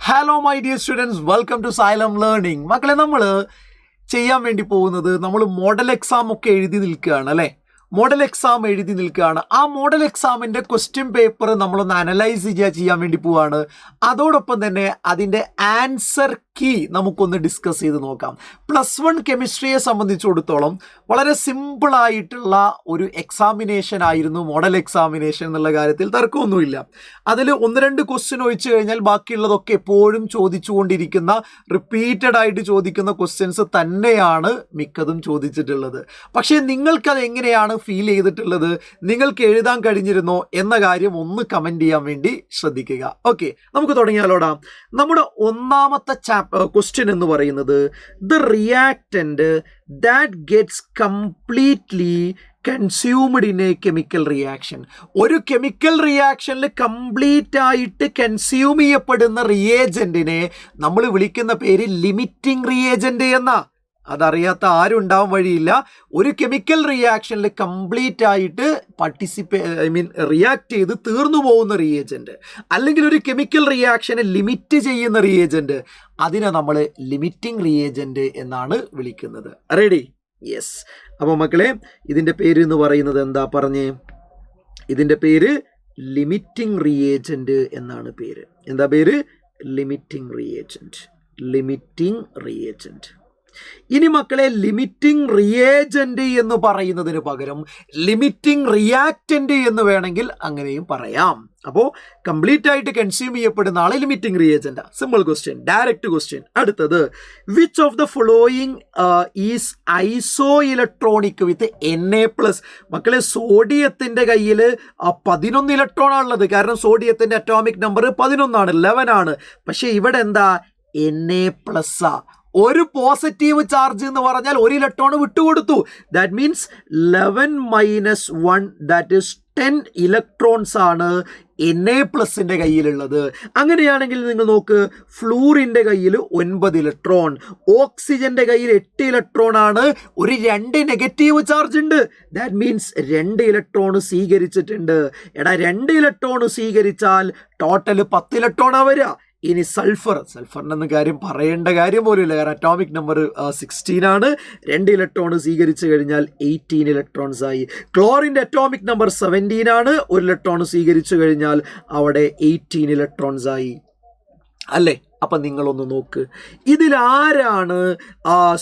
Hello my dear students, welcome to Xylem learning. മക്കളെ, നമ്മൾ ചെയ്യാൻ വേണ്ടി പോകുന്നത് നമ്മൾ മോഡൽ എക്സാം ഒക്കെ എഴുതി നിൽക്കുകയാണ് അല്ലേ. മോഡൽ എക്സാം എഴുതി നിൽക്കുകയാണ്. ആ മോഡൽ എക്സാമിൻ്റെ ക്വസ്റ്റ്യൻ പേപ്പർ നമ്മളൊന്ന് അനലൈസ് ചെയ്യാൻ വേണ്ടി പോവാണ്. അതോടൊപ്പം തന്നെ അതിൻ്റെ ആൻസർ കീ നമുക്കൊന്ന് ഡിസ്കസ് ചെയ്ത് നോക്കാം. +1 കെമിസ്ട്രിയെ സംബന്ധിച്ചിടത്തോളം വളരെ സിമ്പിളായിട്ടുള്ള ഒരു എക്സാമിനേഷൻ ആയിരുന്നു മോഡൽ എക്സാമിനേഷൻ എന്നുള്ള കാര്യത്തിൽ തർക്കമൊന്നുമില്ല. അതിൽ 1-2 ക്വസ്റ്റ്യൻ ഒഴിച്ചു കഴിഞ്ഞാൽ ബാക്കിയുള്ളതൊക്കെ എപ്പോഴും ചോദിച്ചുകൊണ്ടിരിക്കുന്ന റിപ്പീറ്റഡ് ആയിട്ട് ചോദിക്കുന്ന ക്വസ്റ്റ്യൻസ് തന്നെയാണ് മിക്കതും ചോദിച്ചിട്ടുള്ളത്. പക്ഷേ നിങ്ങൾക്കത് എങ്ങനെയാണ് ഫീൽ ചെയ്തിട്ടുള്ളത്, നിങ്ങൾക്ക് എഴുതാൻ കഴിഞ്ഞിരുന്നോ എന്ന കാര്യം ഒന്ന് കമൻറ്റ് ചെയ്യാൻ വേണ്ടി ശ്രദ്ധിക്കുക. ഓക്കെ, നമുക്ക് തുടങ്ങിയാലോടാ. നമ്മുടെ ഒന്നാമത്തെ ക്വസ്റ്റ്യൻ എന്ന് പറയുന്നത് the reactant that gets completely consumed in A chemical reaction. ഒരു കെമിക്കൽ റിയാക്ഷനിൽ കംപ്ലീറ്റ് ആയിട്ട് കൺസ്യൂം ചെയ്യപ്പെടുന്ന റിയേജന്റിനെ നമ്മൾ വിളിക്കുന്ന പേര് ലിമിറ്റിംഗ് റിയേജന്റ് എന്നാ. അതറിയാത്ത ആരും ഉണ്ടാവാൻ വഴിയില്ല. ഒരു കെമിക്കൽ റിയാക്ഷനിൽ കംപ്ലീറ്റ് ആയിട്ട് റിയാക്ട് ചെയ്ത് തീർന്നു പോകുന്ന റിയേജന്റ്, അല്ലെങ്കിൽ ഒരു കെമിക്കൽ റിയാക്ഷനെ ലിമിറ്റ് ചെയ്യുന്ന റിയേജന്റ്, അതിനെ നമ്മൾ ലിമിറ്റിംഗ് റിയേജന്റ് എന്നാണ് വിളിക്കുന്നത്. റെഡി? യെസ്. അപ്പോൾ മക്കളെ, ഇതിൻ്റെ പേര് എന്ന് പറയുന്നത് എന്താ പറഞ്ഞേ? ഇതിൻ്റെ പേര് ലിമിറ്റിംഗ് റിയേജന്റ് എന്നാണ് പേര്. എന്താ പേര്? Limiting reagent. Limiting reagent. ഇനി മക്കളെ, ലിമിറ്റിംഗ് റിയേജന്റ് എന്ന് പറയുന്നതിന് പകരം ലിമിറ്റിംഗ് റിയാക്റ്റന്റ് എന്ന് വേണമെങ്കിൽ അങ്ങനെയും പറയാം. അപ്പോൾ കംപ്ലീറ്റ് ആയിട്ട് കൺസ്യൂം ചെയ്യപ്പെടുന്ന ആളെ limiting reagent. Simple question, direct question. അടുത്തത്, which of the following is iso electronic with Na+? മക്കളെ, സോഡിയത്തിന്റെ കയ്യിൽ 11 ഇലക്ട്രോൺ ആണുള്ളത്. കാരണം സോഡിയത്തിന്റെ അറ്റോമിക് നമ്പർ 11 11 ആണ്. പക്ഷെ ഇവിടെ എന്താ? Na+. ഒരു പോസിറ്റീവ് ചാർജ് എന്ന് പറഞ്ഞാൽ 1 ഇലക്ട്രോൺ വിട്ടുകൊടുത്തു. That means 11 - 1 that is 10 electrons ആണ് Na+ന്റെ കയ്യിലുള്ളത്. അങ്ങനെയാണെങ്കിൽ നിങ്ങൾ നോക്ക്, ഫ്ലൂറിൻ്റെ കയ്യിൽ 9 ഇലക്ട്രോൺ, ഓക്സിജന്റെ കയ്യിൽ 8 ഇലക്ട്രോൺ ആണ്. ഒരു 2 നെഗറ്റീവ് ചാർജ് ഉണ്ട്. ദാറ്റ് മീൻസ് 2 ഇലക്ട്രോൺ സ്വീകരിച്ചിട്ടുണ്ട്. 2 ഇലക്ട്രോൺ സ്വീകരിച്ചാൽ ടോട്ടൽ 10 ഇലക്ട്രോണാണ് വരിക. ഇനി സൾഫറിൻ്റെ കാര്യം പറയേണ്ട കാര്യം പോലുമില്ല, കാരണം അറ്റോമിക് നമ്പർ 16 ആണ്. 2 ഇലക്ട്രോൺ സ്വീകരിച്ചു കഴിഞ്ഞാൽ 18 ഇലക്ട്രോൺസ് ആയി. ക്ലോറിൻ്റെ അറ്റോമിക് നമ്പർ 17 ആണ്. 1 ഇലക്ട്രോൺ സ്വീകരിച്ചു കഴിഞ്ഞാൽ അവിടെ 18 ഇലക്ട്രോൺസ് ആയി അല്ലേ. അപ്പം നിങ്ങളൊന്ന് നോക്ക്, ഇതിലാരാണ്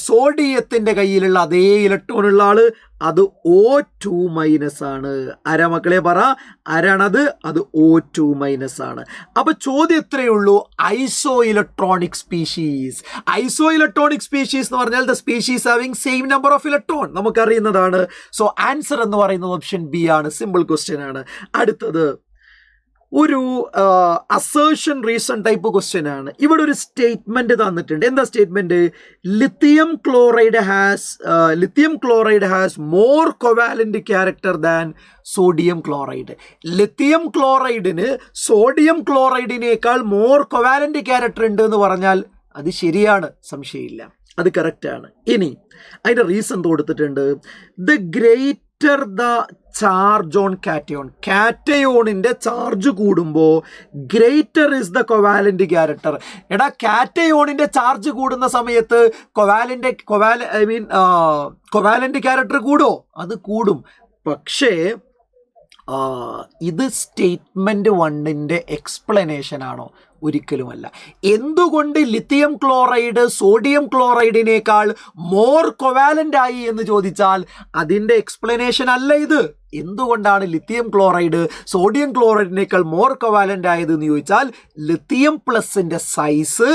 സോഡിയത്തിൻ്റെ കയ്യിലുള്ള അതേ ഇലക്ട്രോൺ ഉള്ള ആള്? അത് O2- ആണ്. ആരാ മക്കളെ പറ, ആരാണത്? അത് O2- ആണ്. അപ്പൊ ചോദ്യം എത്രയേ ഉള്ളൂ? Iso electronic species. Iso electronic species എന്ന് പറഞ്ഞാൽ the species having same number of electron, നമുക്കറിയുന്നതാണ്. സോ ആൻസർ എന്ന് പറയുന്നത് ഓപ്ഷൻ ബി ആണ്. സിമ്പിൾ ക്വസ്റ്റ്യൻ ആണ്. അടുത്തത് ഒരു അസേർഷൻ റീസൺ ടൈപ്പ് ക്വസ്റ്റ്യൻ ആണ്. ഇവിടെ ഒരു സ്റ്റേറ്റ്മെന്റ് തന്നിട്ടുണ്ട്. എന്താ statement? Lithium chloride has more covalent character than sodium chloride. Lithium ക്ലോറൈഡിന് സോഡിയം ക്ലോറൈഡിനേക്കാൾ മോർ കൊവാലന്റ് ക്യാരക്ടർ ഉണ്ട് എന്ന് പറഞ്ഞാൽ അത് ശരിയാണ്, സംശയമില്ല, അത് കറക്റ്റാണ്. ഇനി അതിന്റെ റീസൺ കൊടുത്തിട്ടുണ്ട്. The greater the charge on cation. കാറ്റയോണിന്റെ ചാർജ് കൂടുമ്പോൾ greater is the covalent character. കാറ്റയോണിന്റെ ചാർജ് കൂടുന്ന സമയത്ത് കൊവാലന്റ് ക്യാരക്ടർ കൂടോ? അത് കൂടും. പക്ഷേ ഇത് സ്റ്റേറ്റ്മെന്റ് 1ന്റെ എക്സ്പ്ലനേഷൻ ആണോ? ഒരിക്കലുമല്ല. എന്തുകൊണ്ട് ലിത്തിയം ക്ലോറൈഡ് സോഡിയം ക്ലോറൈഡിനേക്കാൾ മോർ കൊവാലന്റ് ആയി എന്ന് ചോദിച്ചാൽ അതിൻ്റെ എക്സ്പ്ലനേഷൻ അല്ല ഇത്. എന്തുകൊണ്ടാണ് ലിത്തിയം ക്ലോറൈഡ് സോഡിയം ക്ലോറൈഡിനേക്കാൾ മോർ കൊവാലന്റ് ആയത് എന്ന് ചോദിച്ചാൽ ലിത്തിയം പ്ലസിന്റെ സൈസ്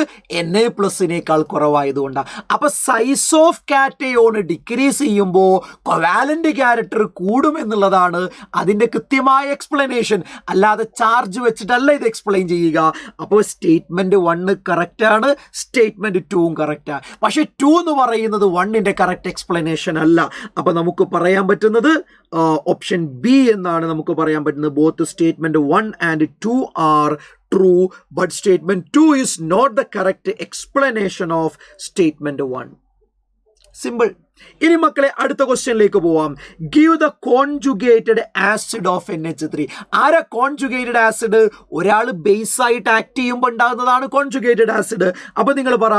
Na+നേക്കാൾ കുറവായതുകൊണ്ടാണ്. അപ്പൊ സൈസ് ഓഫ് കാറ്റയോൺ ഡിക്രീസ് ചെയ്യുമ്പോൾ കൊവാലന്റ് ക്യാരക്ടർ കൂടുമെന്നുള്ളതാണ് അതിൻ്റെ കൃത്യമായ എക്സ്പ്ലനേഷൻ. അല്ലാതെ ചാർജ് വെച്ചിട്ടല്ല ഇത് എക്സ്പ്ലെയിൻ ചെയ്യുക. അപ്പോൾ സ്റ്റേറ്റ്മെന്റ് 1 കറക്റ്റാണ്, സ്റ്റേറ്റ്മെന്റ് 2 കറക്റ്റാണ്. പക്ഷെ 2 എന്ന് പറയുന്നത് 1ന്റെ കറക്റ്റ് എക്സ്പ്ലനേഷൻ അല്ല. അപ്പൊ നമുക്ക് പറയാൻ പറ്റുന്നത് ഓപ്ഷൻ ബി എന്നാണ് നമുക്ക് പറയാൻ പറ്റുന്നത്. Both statement 1 and 2 are true, but statement 2 is not the correct explanation of statement 1. Simple. ഇനി മക്കളെ അടുത്ത ക്വസ്റ്റ്യനിലേക്ക് പോവാം. Give the conjugated acid of NH3. ആരാ കോൺജുഗേറ്റഡ് ആസിഡ്? ഒരാൾ ബേസ് ആയിട്ട് ആക്ട് ചെയ്യുമ്പോൾ ഉണ്ടാകുന്നതാണ് കോൺജുഗേറ്റഡ് ആസിഡ്. അപ്പൊ നിങ്ങൾ പറ,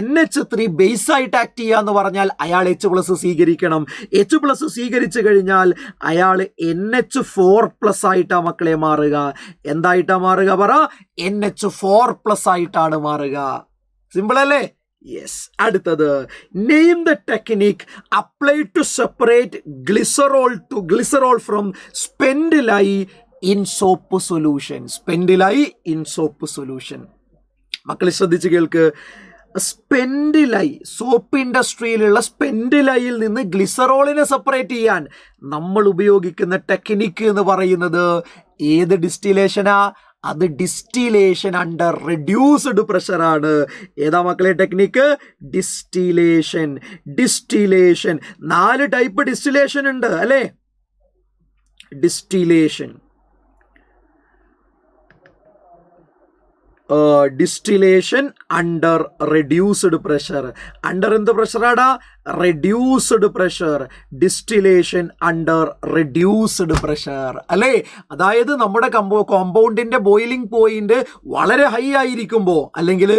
NH3 ബേസ് ആയിട്ട് ആക്ട് ചെയ്യുക എന്ന് പറഞ്ഞാൽ അയാൾ H+ സ്വീകരിക്കണം. H+ സ്വീകരിച്ചു കഴിഞ്ഞാൽ അയാൾ NH4+ ആയിട്ടാ മക്കളെ മാറുക. എന്തായിട്ടാ മാറുക? പറ, NH4+ ആയിട്ടാണ് മാറുക. സിമ്പിൾ അല്ലേ? യെസ്. അടുത്തത്, name the technique applied to separate glycerol from spent lye in soap solution. Spent lye in soap solution. മക്കൾ ശ്രദ്ധിച്ച് കേൾക്ക്. സ്പെൻഡിലൈ, സോപ്പ് ഇൻഡസ്ട്രിയിലുള്ള സ്പെൻഡിലൈയിൽ നിന്ന് ഗ്ലിസറോളിനെ സെപ്പറേറ്റ് ചെയ്യാൻ നമ്മൾ ഉപയോഗിക്കുന്ന ടെക്നിക്ക് എന്ന് പറയുന്നത് ഏത് ഡിസ്റ്റിലേഷനാ? അത് ഡിസ്റ്റിലേഷൻ അണ്ടർ റെഡ്യൂസ്ഡ് പ്രഷർ ആണ്. ഏതാ മക്കളെ ടെക്നിക്ക്? ഡിസ്റ്റിലേഷൻ. 4 ടൈപ്പ് ഡിസ്റ്റിലേഷൻ ഉണ്ട് അല്ലേ? Distillation under reduced pressure. Under എന്ത് പ്രഷറാടാ? Reduced pressure. Distillation under reduced pressure അല്ലേ? അതായത് നമ്മുടെ കോമ്പൗണ്ടിന്റെ ബോയിലിംഗ് പോയിന്റ് വളരെ ഹൈ ആയിരിക്കുമ്പോൾ, അല്ലെങ്കിൽ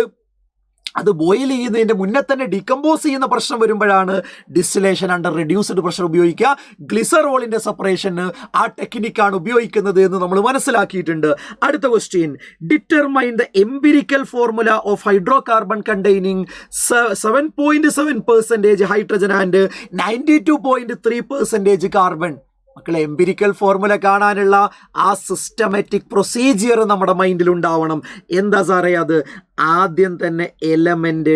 അത് ബോയിൽ ചെയ്യുന്നതിന്റെ മുന്നേ തന്നെ ഡീകമ്പോസ് ചെയ്യുന്ന പ്രശ്നം വരുമ്പോഴാണ് ഡിസ്റ്റിലേഷൻ അണ്ടർ റെഡ്യൂസ്ഡ് പ്രഷർ ഉപയോഗിക്കുക. ഗ്ലിസറോളിന്റെ സെപ്പറേഷന് ആ ടെക്നിക്കാണ് ഉപയോഗിക്കുന്നത് എന്ന് നമ്മൾ മനസ്സിലാക്കിയിട്ടുണ്ട്. അടുത്ത question, determine the empirical formula of hydro carbon containing 7.7% hydrogen and 92.3% carbon. മക്കളെ, എംപിരിക്കൽ ഫോർമുല കാണാനുള്ള ആ സിസ്റ്റമാറ്റിക് പ്രൊസീജിയർ നമ്മുടെ മൈൻഡിൽ ഉണ്ടാവണം. എന്താ സാറേ അത്? ആദ്യം തന്നെ എലമെന്റ്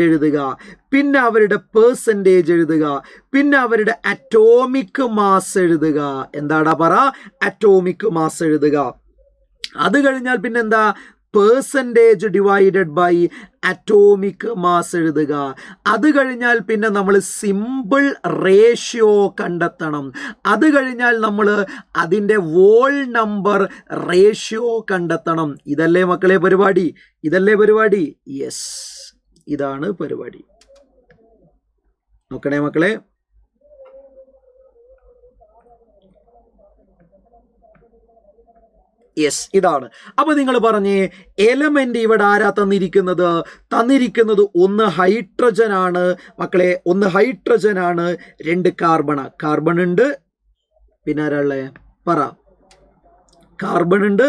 എഴുതുക, പിന്നെ അവരുടെ പെർസെൻറ്റേജ് എഴുതുക, പിന്നെ അവരുടെ അറ്റോമിക് മാസ് എഴുതുക. എന്താടാ പറ? അറ്റോമിക് മാസ് എഴുതുക. അത് കഴിഞ്ഞാൽ പിന്നെന്താ? Percentage divided by atomic mass എഴുതുക. അത് കഴിഞ്ഞാൽ പിന്നെ നമ്മൾ സിമ്പിൾ റേഷ്യോ കണ്ടെത്തണം. അത് കഴിഞ്ഞാൽ നമ്മൾ അതിൻ്റെ വോൾ നമ്പർ റേഷ്യോ കണ്ടെത്തണം. ഇതല്ലേ മക്കളെ പരിപാടി? യെസ്, ഇതാണ് പരിപാടി. നോക്കണേ മക്കളെ. യെസ്, ഇതാണ്. അപ്പൊ നിങ്ങൾ പറഞ്ഞേ, എലമെന്റ് ഇവിടെ ആരാ തന്നിരിക്കുന്നത്? ഒന്ന് ഹൈഡ്രജൻ ആണ് മക്കളെ, 2 കാർബൺ ഉണ്ട്. പിന്നെ ആരാളെ പറ? കാർബൺ ഉണ്ട്,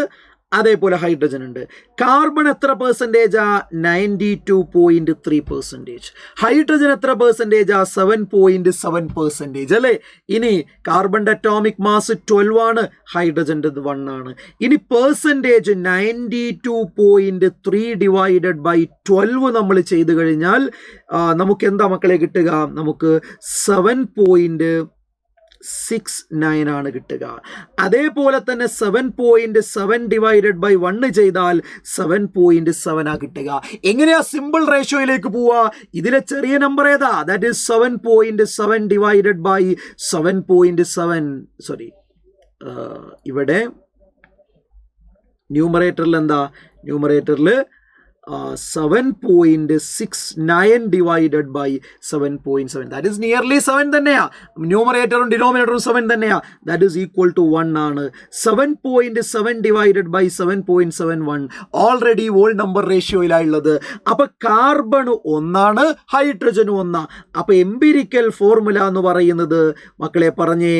അതേപോലെ ഹൈഡ്രജൻ ഉണ്ട്. കാർബൺ എത്ര പെർസെൻറ്റേജാ? 92.3%. ഹൈഡ്രജൻ എത്ര പെർസെൻറ്റേജാ? 7.7% അല്ലേ? ഇനി കാർബണിന്റെ അറ്റോമിക് മാസ് 12 ആണ്, ഹൈഡ്രജൻ്റെ 1 ആണ്. ഇനി പെർസെൻറ്റേജ് 92.3 ഡിവൈഡഡ് ബൈ 12 നമ്മൾ ചെയ്ത് കഴിഞ്ഞാൽ നമുക്ക് എന്താ മക്കളെ കിട്ടുക? നമുക്ക് 7.69 ആണ് കിട്ടുക. അതേപോലെ തന്നെ 7.7 ഡിവൈഡഡ് ബൈ 1 ചെയ്താൽ 7.7 ആ കിട്ടുക. എങ്ങനെയാ സിമ്പിൾ റേഷ്യോയിലേക്ക് പോവാ? ഇതിലെ ചെറിയ നമ്പർ ഏതാ? That is 7.7 divided by 7.7. ഇവിടെ ന്യൂമറേറ്ററിൽ എന്താ? ന്യൂമറേറ്ററിൽ 7.69 divided by 7.7. That is nearly 7 തന്നെയാ. ന്യൂമറേറ്ററും ഡിനോമിനേറ്ററും 7 തന്നെയാ. ദാറ്റ് ഈസ് ഈക്വൽ ടു 1 ആണ്. 7.7 divided by 7.71 already whole number റേഷ്യോയിലായുള്ളത്. അപ്പൊ കാർബൺ 1 ഹൈഡ്രജൻ 1. അപ്പൊ എംപിരിക്കൽ ഫോർമുല എന്ന് പറയുന്നത് മക്കളെ പറഞ്ഞേ,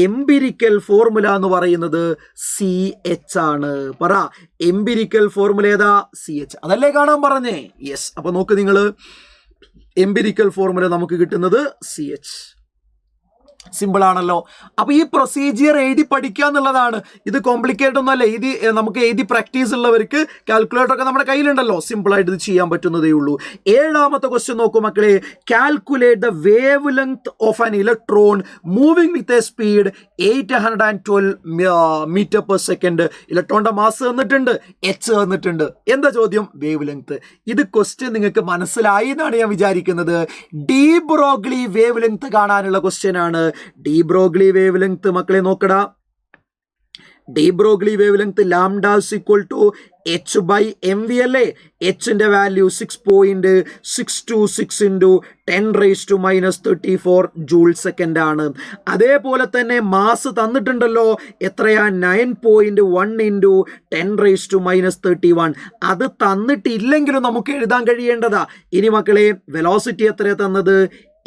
എംപിരിക്കൽ ഫോർമുല എന്ന് പറയുന്നത് CH ആണ്. പറ, എംപിരിക്കൽ ഫോർമുല ഏതാ? CH. അതല്ലേ കാണാൻ പറഞ്ഞേ? യെസ്. അപ്പൊ നോക്ക് നിങ്ങൾ, എംപിരിക്കൽ ഫോർമുല നമുക്ക് കിട്ടുന്നത് CH. സിമ്പിൾ ആണല്ലോ. അപ്പൊ ഈ പ്രൊസീജിയർ എഴുതി പഠിക്കുക എന്നുള്ളതാണ്. ഇത് കോംപ്ലിക്കേറ്റ് ഒന്നും അല്ല. നമുക്ക് എഴുതി പ്രാക്ടീസ് ഉള്ളവർക്ക് കാൽക്കുലേറ്റർ ഒക്കെ നമ്മുടെ കയ്യിലുണ്ടല്ലോ, സിമ്പിൾ ആയിട്ട് ഇത് ചെയ്യാൻ പറ്റുന്നതേ ഉള്ളൂ. 7ാമത്തെ ക്വസ്റ്റ്യൻ നോക്കൂ മക്കളെ. Calculate the wavelength of an electron moving with a speed 812 metre per second. ഇലക്ട്രോണിന്റെ മാസ് തന്നിട്ടുണ്ട്, H തന്നിട്ടുണ്ട്. എന്താ ചോദ്യം? Wave length. ഇത് ക്വസ്റ്റ്യൻ നിങ്ങൾക്ക് മനസ്സിലായി എന്നാണ് ഞാൻ വിചാരിക്കുന്നത്. ഡി ബ്രോഗ്ലി വേവ് ലെങ്ത് കാണാനുള്ള ക്വസ്റ്റ്യൻ ആണ്. ഡി ബ്രോഗ്ലി വേവ് ലെങ്ത് മക്കളെ നോക്കടാ. De Broglie wavelength lambda is equal to H by M V അല്ലേ? എച്ചിൻ്റെ വാല്യൂ 6.626 ഇൻറ്റു 10⁻⁻34 ജൂൾ സെക്കൻഡ് ആണ്. അതേപോലെ തന്നെ മാസ് തന്നിട്ടുണ്ടല്ലോ, എത്രയാ? 9.1 ഇൻറ്റു 10⁻31. അത് തന്നിട്ടില്ലെങ്കിലും നമുക്ക് എഴുതാൻ കഴിയേണ്ടതാ. ഇനി മക്കളെ വെലോസിറ്റി എത്രയാണ് തന്നത്?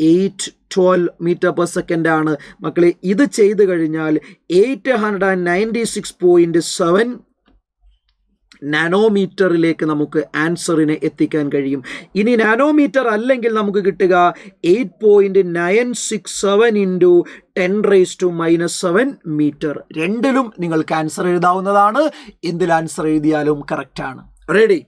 812 മീറ്റർ പെർ സെക്കൻഡ് ആണ്. മക്കളെ ഇത് ചെയ്ത് കഴിഞ്ഞാൽ 896.7 നാനോമീറ്ററിലേക്ക് നമുക്ക് ആൻസറിനെ എത്തിക്കാൻ കഴിയും. ഇനി നാനോമീറ്റർ അല്ലെങ്കിൽ നമുക്ക് കിട്ടുക 8.967 ഇൻറ്റു 10⁻⁻7 മീറ്റർ. രണ്ടിലും നിങ്ങൾക്ക് ആൻസർ എഴുതാവുന്നതാണ്. എന്തിൽ ആൻസർ എഴുതിയാലും കറക്റ്റാണ്. റെഡി?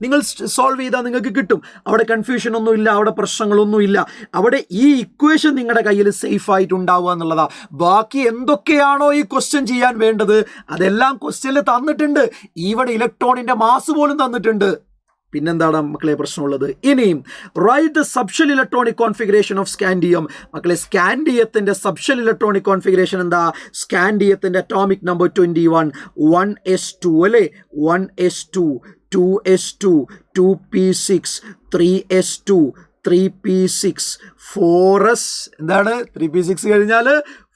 നിങ്ങൾ സോൾവ് ചെയ്താൽ നിങ്ങൾക്ക് കിട്ടും. അവിടെ കൺഫ്യൂഷൻ ഒന്നുമില്ല, അവിടെ പ്രശ്നങ്ങളൊന്നുമില്ല. അവിടെ ഈ ഇക്വേഷൻ നിങ്ങളുടെ കയ്യിൽ സേഫ് ആയിട്ട് ഉണ്ടാവുക എന്നുള്ളതാണ്. ബാക്കി എന്തൊക്കെയാണോ ഈ ക്വസ്റ്റ്യൻ ചെയ്യാൻ വേണ്ടത് അതെല്ലാം ക്വസ്റ്റ്യനിൽ തന്നിട്ടുണ്ട്. ഇവിടെ ഇലക്ട്രോണിന്റെ മാസ് പോലും തന്നിട്ടുണ്ട്. പിന്നെന്താണ് മക്കളെ പ്രശ്നമുള്ളത്? ഇനിയും write the subshell electronic configuration of scandium. മക്കളെ സ്കാൻഡിയത്തിന്റെ സബ്ഷെൽ ഇലക്ട്രോണിക് കോൺഫിഗറേഷൻ എന്താ? സ്കാൻഡിയത്തിന്റെ അറ്റോമിക് നമ്പർ 21, 1s2 അല്ലേ? 1s2, 2s2, 2p6, 3s2, 3p6, 4s. എന്താണ് 3p6 കഴിഞ്ഞാൽ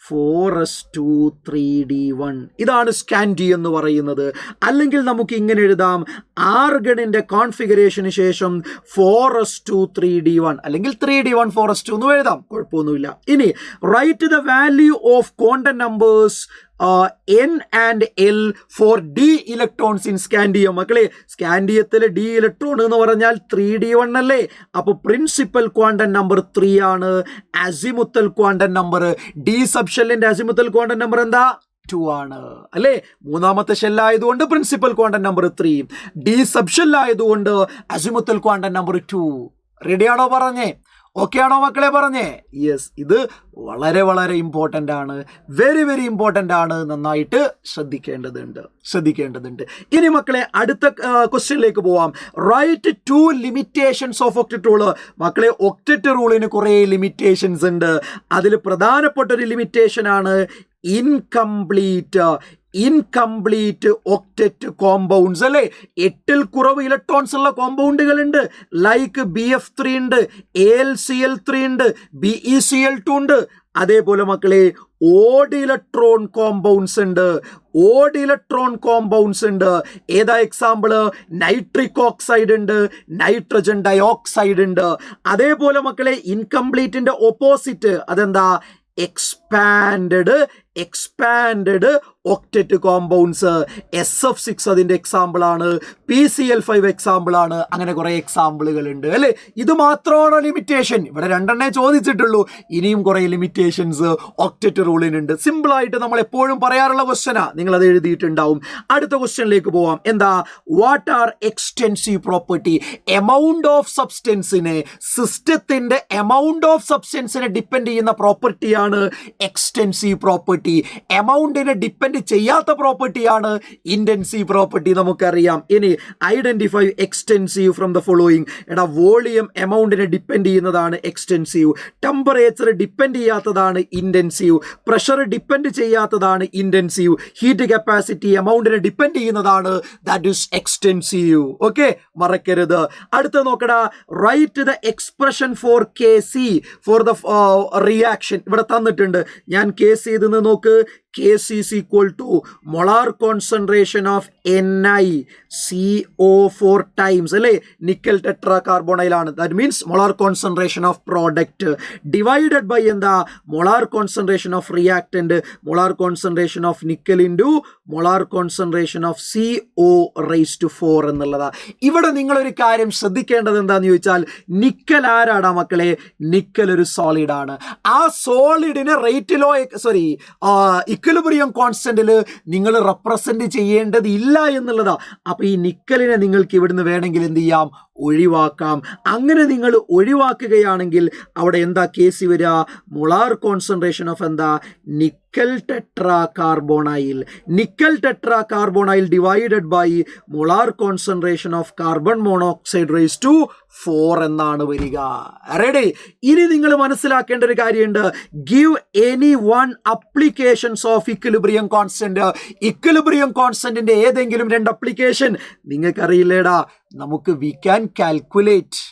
4s2, 3d1. ഇതാണ് സ്കാൻഡി എന്ന് പറയുന്നത്. അല്ലെങ്കിൽ നമുക്ക് ഇങ്ങനെ എഴുതാം, ആർഗണിന്റെ കോൺഫിഗറേഷന് ശേഷം 4s2, 3d1 അല്ലെങ്കിൽ 3d1, 4s2 എന്ന് എഴുതാം, കുഴപ്പമൊന്നുമില്ല. ഇനി write the value of quantum numbers N and L for d electrons in scandium. മക്കളെ സ്കാൻഡിയത്തിലെ d ഇലക്ട്രോൺ എന്ന് പറഞ്ഞാൽ 3d1 അല്ലേ? അപ്പോൾ പ്രിൻസിപ്പൽ ക്വാണ്ടം നമ്പർ 3 ആണ്. അസിമുത്തൽ ക്വാണ്ടം നമ്പർ d സബ്ഷെല്ലിന്റെ അസിമുത്തൽ ക്വാണ്ടം നമ്പർ എന്താ? 2 ആണ് അല്ലേ? മൂന്നാമത്തെ ഷെല്ലായതുകൊണ്ട് പ്രിൻസിപ്പൽ ക്വാണ്ടം നമ്പർ 3, d സബ്ഷെല്ലായതുകൊണ്ട് അസിമുത്തൽ ക്വാണ്ടം നമ്പർ 2. റെഡിയാണോ പറഞ്ഞേ? ഓക്കെ ആണോ മക്കളെ പറഞ്ഞേ? യെസ്, ഇത് വളരെ വളരെ ഇമ്പോർട്ടൻ്റ് ആണ്. വെരി വെരി ഇമ്പോർട്ടൻ്റ് ആണ്. നന്നായിട്ട് ശ്രദ്ധിക്കേണ്ടതുണ്ട്. ഇനി മക്കളെ അടുത്ത ക്വസ്റ്റ്യനിലേക്ക് പോവാം. Write 2 limitations of octet rule. മക്കളെ ഒക്ടറ്റ് റൂളിന് കുറേ ലിമിറ്റേഷൻസ് ഉണ്ട്. അതിൽ പ്രധാനപ്പെട്ട ഒരു ലിമിറ്റേഷൻ ആണ് ഇൻകംപ്ലീറ്റ് ഒക്ടറ്റ് കോമ്പൗണ്ട്സ് അല്ലേ? 8ൽ കുറവ് ഇലക്ട്രോൺസ് ഉള്ള കോമ്പൗണ്ടുകൾ ഉണ്ട്. ലൈക്ക് BF3 ഉണ്ട്, AlCl3 ഉണ്ട്, BeCl2 ഉണ്ട്. അതേപോലെ മക്കളെ ഓഡ് ഇലക്ട്രോൺ കോമ്പൗണ്ട്സ് ഉണ്ട്. ഏതാ എക്സാമ്പിള്? നൈട്രിക് ഓക്സൈഡ് ഉണ്ട്, നൈട്രജൻ ഡയോക്സൈഡ് ഉണ്ട്. അതേപോലെ മക്കളെ ഇൻകംപ്ലീറ്റിന്റെ ഓപ്പോസിറ്റ് അതെന്താ? Expanded octet compounds. SF6 അതിൻ്റെ എക്സാമ്പിൾ ആണ്, PCl5 എക്സാമ്പിൾ ആണ്. അങ്ങനെ കുറേ എക്സാമ്പിളുകൾ ഉണ്ട് അല്ലേ? ഇത് മാത്രമാണ് ലിമിറ്റേഷൻ. ഇവിടെ 2 ചോദിച്ചിട്ടുള്ളൂ. ഇനിയും കുറേ ലിമിറ്റേഷൻസ് ഒക്ടറ്റ് റൂളിനുണ്ട്. സിമ്പിളായിട്ട് നമ്മൾ എപ്പോഴും പറയാറുള്ള ക്വസ്റ്റ്യനാ, നിങ്ങൾ അത് എഴുതിയിട്ടുണ്ടാവും. അടുത്ത ക്വസ്റ്റ്യനിലേക്ക് പോവാം. എന്താ? What are extensive property? Amount of സബ്സ്റ്റൻസിനെ, സിസ്റ്റത്തിന്റെ എമൗണ്ട് ഓഫ് സബ്സ്റ്റൻസിനെ ഡിപ്പെൻഡ് ചെയ്യുന്ന പ്രോപ്പർട്ടിയാണ് എക്സ്റ്റെൻസീവ് പ്രോപ്പർട്ടി. എമൗണ്ടിനെ ഡിപ്പെൻഡ് ചെയ്യാത്ത പ്രോപ്പർട്ടിയാണ് ഇന്റൻസീവ് പ്രോപ്പർട്ടി. നമുക്കറിയാം. ഇനി identify extensive from the following. എടാ വോളിയം എമൗണ്ടിനെ ഡിപ്പെൻഡ് ചെയ്യുന്നതാണ് എക്സ്റ്റെൻസീവ്. ടെമ്പറേച്ചർ ഡിപ്പെൻഡ് ചെയ്യാത്തതാണ് ഇന്റൻസീവ്. പ്രഷർ ഡിപ്പെൻഡ് ചെയ്യാത്തതാണ് ഇന്റൻസീവ്. ഹീറ്റ് കപ്പാസിറ്റി എമൗണ്ടിനെ ഡിപ്പെൻഡ് ചെയ്യുന്നതാണ്, ദാറ്റ് ഈസ് എക്സ്റ്റെൻസീവ്. ഓക്കെ, മറക്കരുത്. അടുത്ത നോക്കടാ, write the expression for Kc for the reaction. ഇവിടെ തന്നിട്ടുണ്ട്. ഞാൻ Kc ഇതെന്ന് നോക്ക്. Kc is equal to molar concentration of NiCO4 times അല്ലേ? നിക്കൽ ടെട്രാ കാർബോണൈലാണ്. That means molar concentration of product divided by എന്താ? Molar concentration of reactant, molar concentration of nickel into molar concentration of CO⁴ എന്നുള്ളതാ. ഇവിടെ നിങ്ങളൊരു കാര്യം ശ്രദ്ധിക്കേണ്ടത് എന്താണെന്ന് ചോദിച്ചാൽ, നിക്കൽ ആരാടാ മക്കളെ? നിക്കൽ ഒരു സോളിഡ് ആണ്. ആ സോളിഡിനെ റേറ്റിലോ ഇക്വിലിബ്രിയം കോൺസ്റ്റന്റിൽ നിങ്ങൾ റെപ്രസെന്റ് ചെയ്യേണ്ടതില്ല എന്നുള്ളതാ. അപ്പൊ ഈ നിക്കലിനെ നിങ്ങൾക്ക് ഇവിടുന്ന് വേണമെങ്കിൽ എന്ത് ചെയ്യാം? ഒഴിവാക്കാം. അങ്ങനെ നിങ്ങൾ ഒഴിവാക്കുകയാണെങ്കിൽ അവിടെ എന്താ Kc വരിക? മോളാർ കോൺസെൻട്രേഷൻ ഓഫ് എന്താ? Nickel nickel tetra carbonyl. Nickel tetra carbonyl divided by molar concentration of carbon monoxide raise to 4 എന്നാണ് വരിക. റെഡി? ഇനി നിങ്ങൾ മനസ്സിലാക്കേണ്ട ഒരു കാര്യമുണ്ട്. Give any one applications of equilibrium constant. Equilibrium കോൺസ്റ്റന്റിന്റെ ഏതെങ്കിലും 2 അപ്ലിക്കേഷൻ നിങ്ങൾക്കറിയില്ലേടാ. നമുക്ക് വി ക്യാൻ കാൽക്കുലേറ്റ്,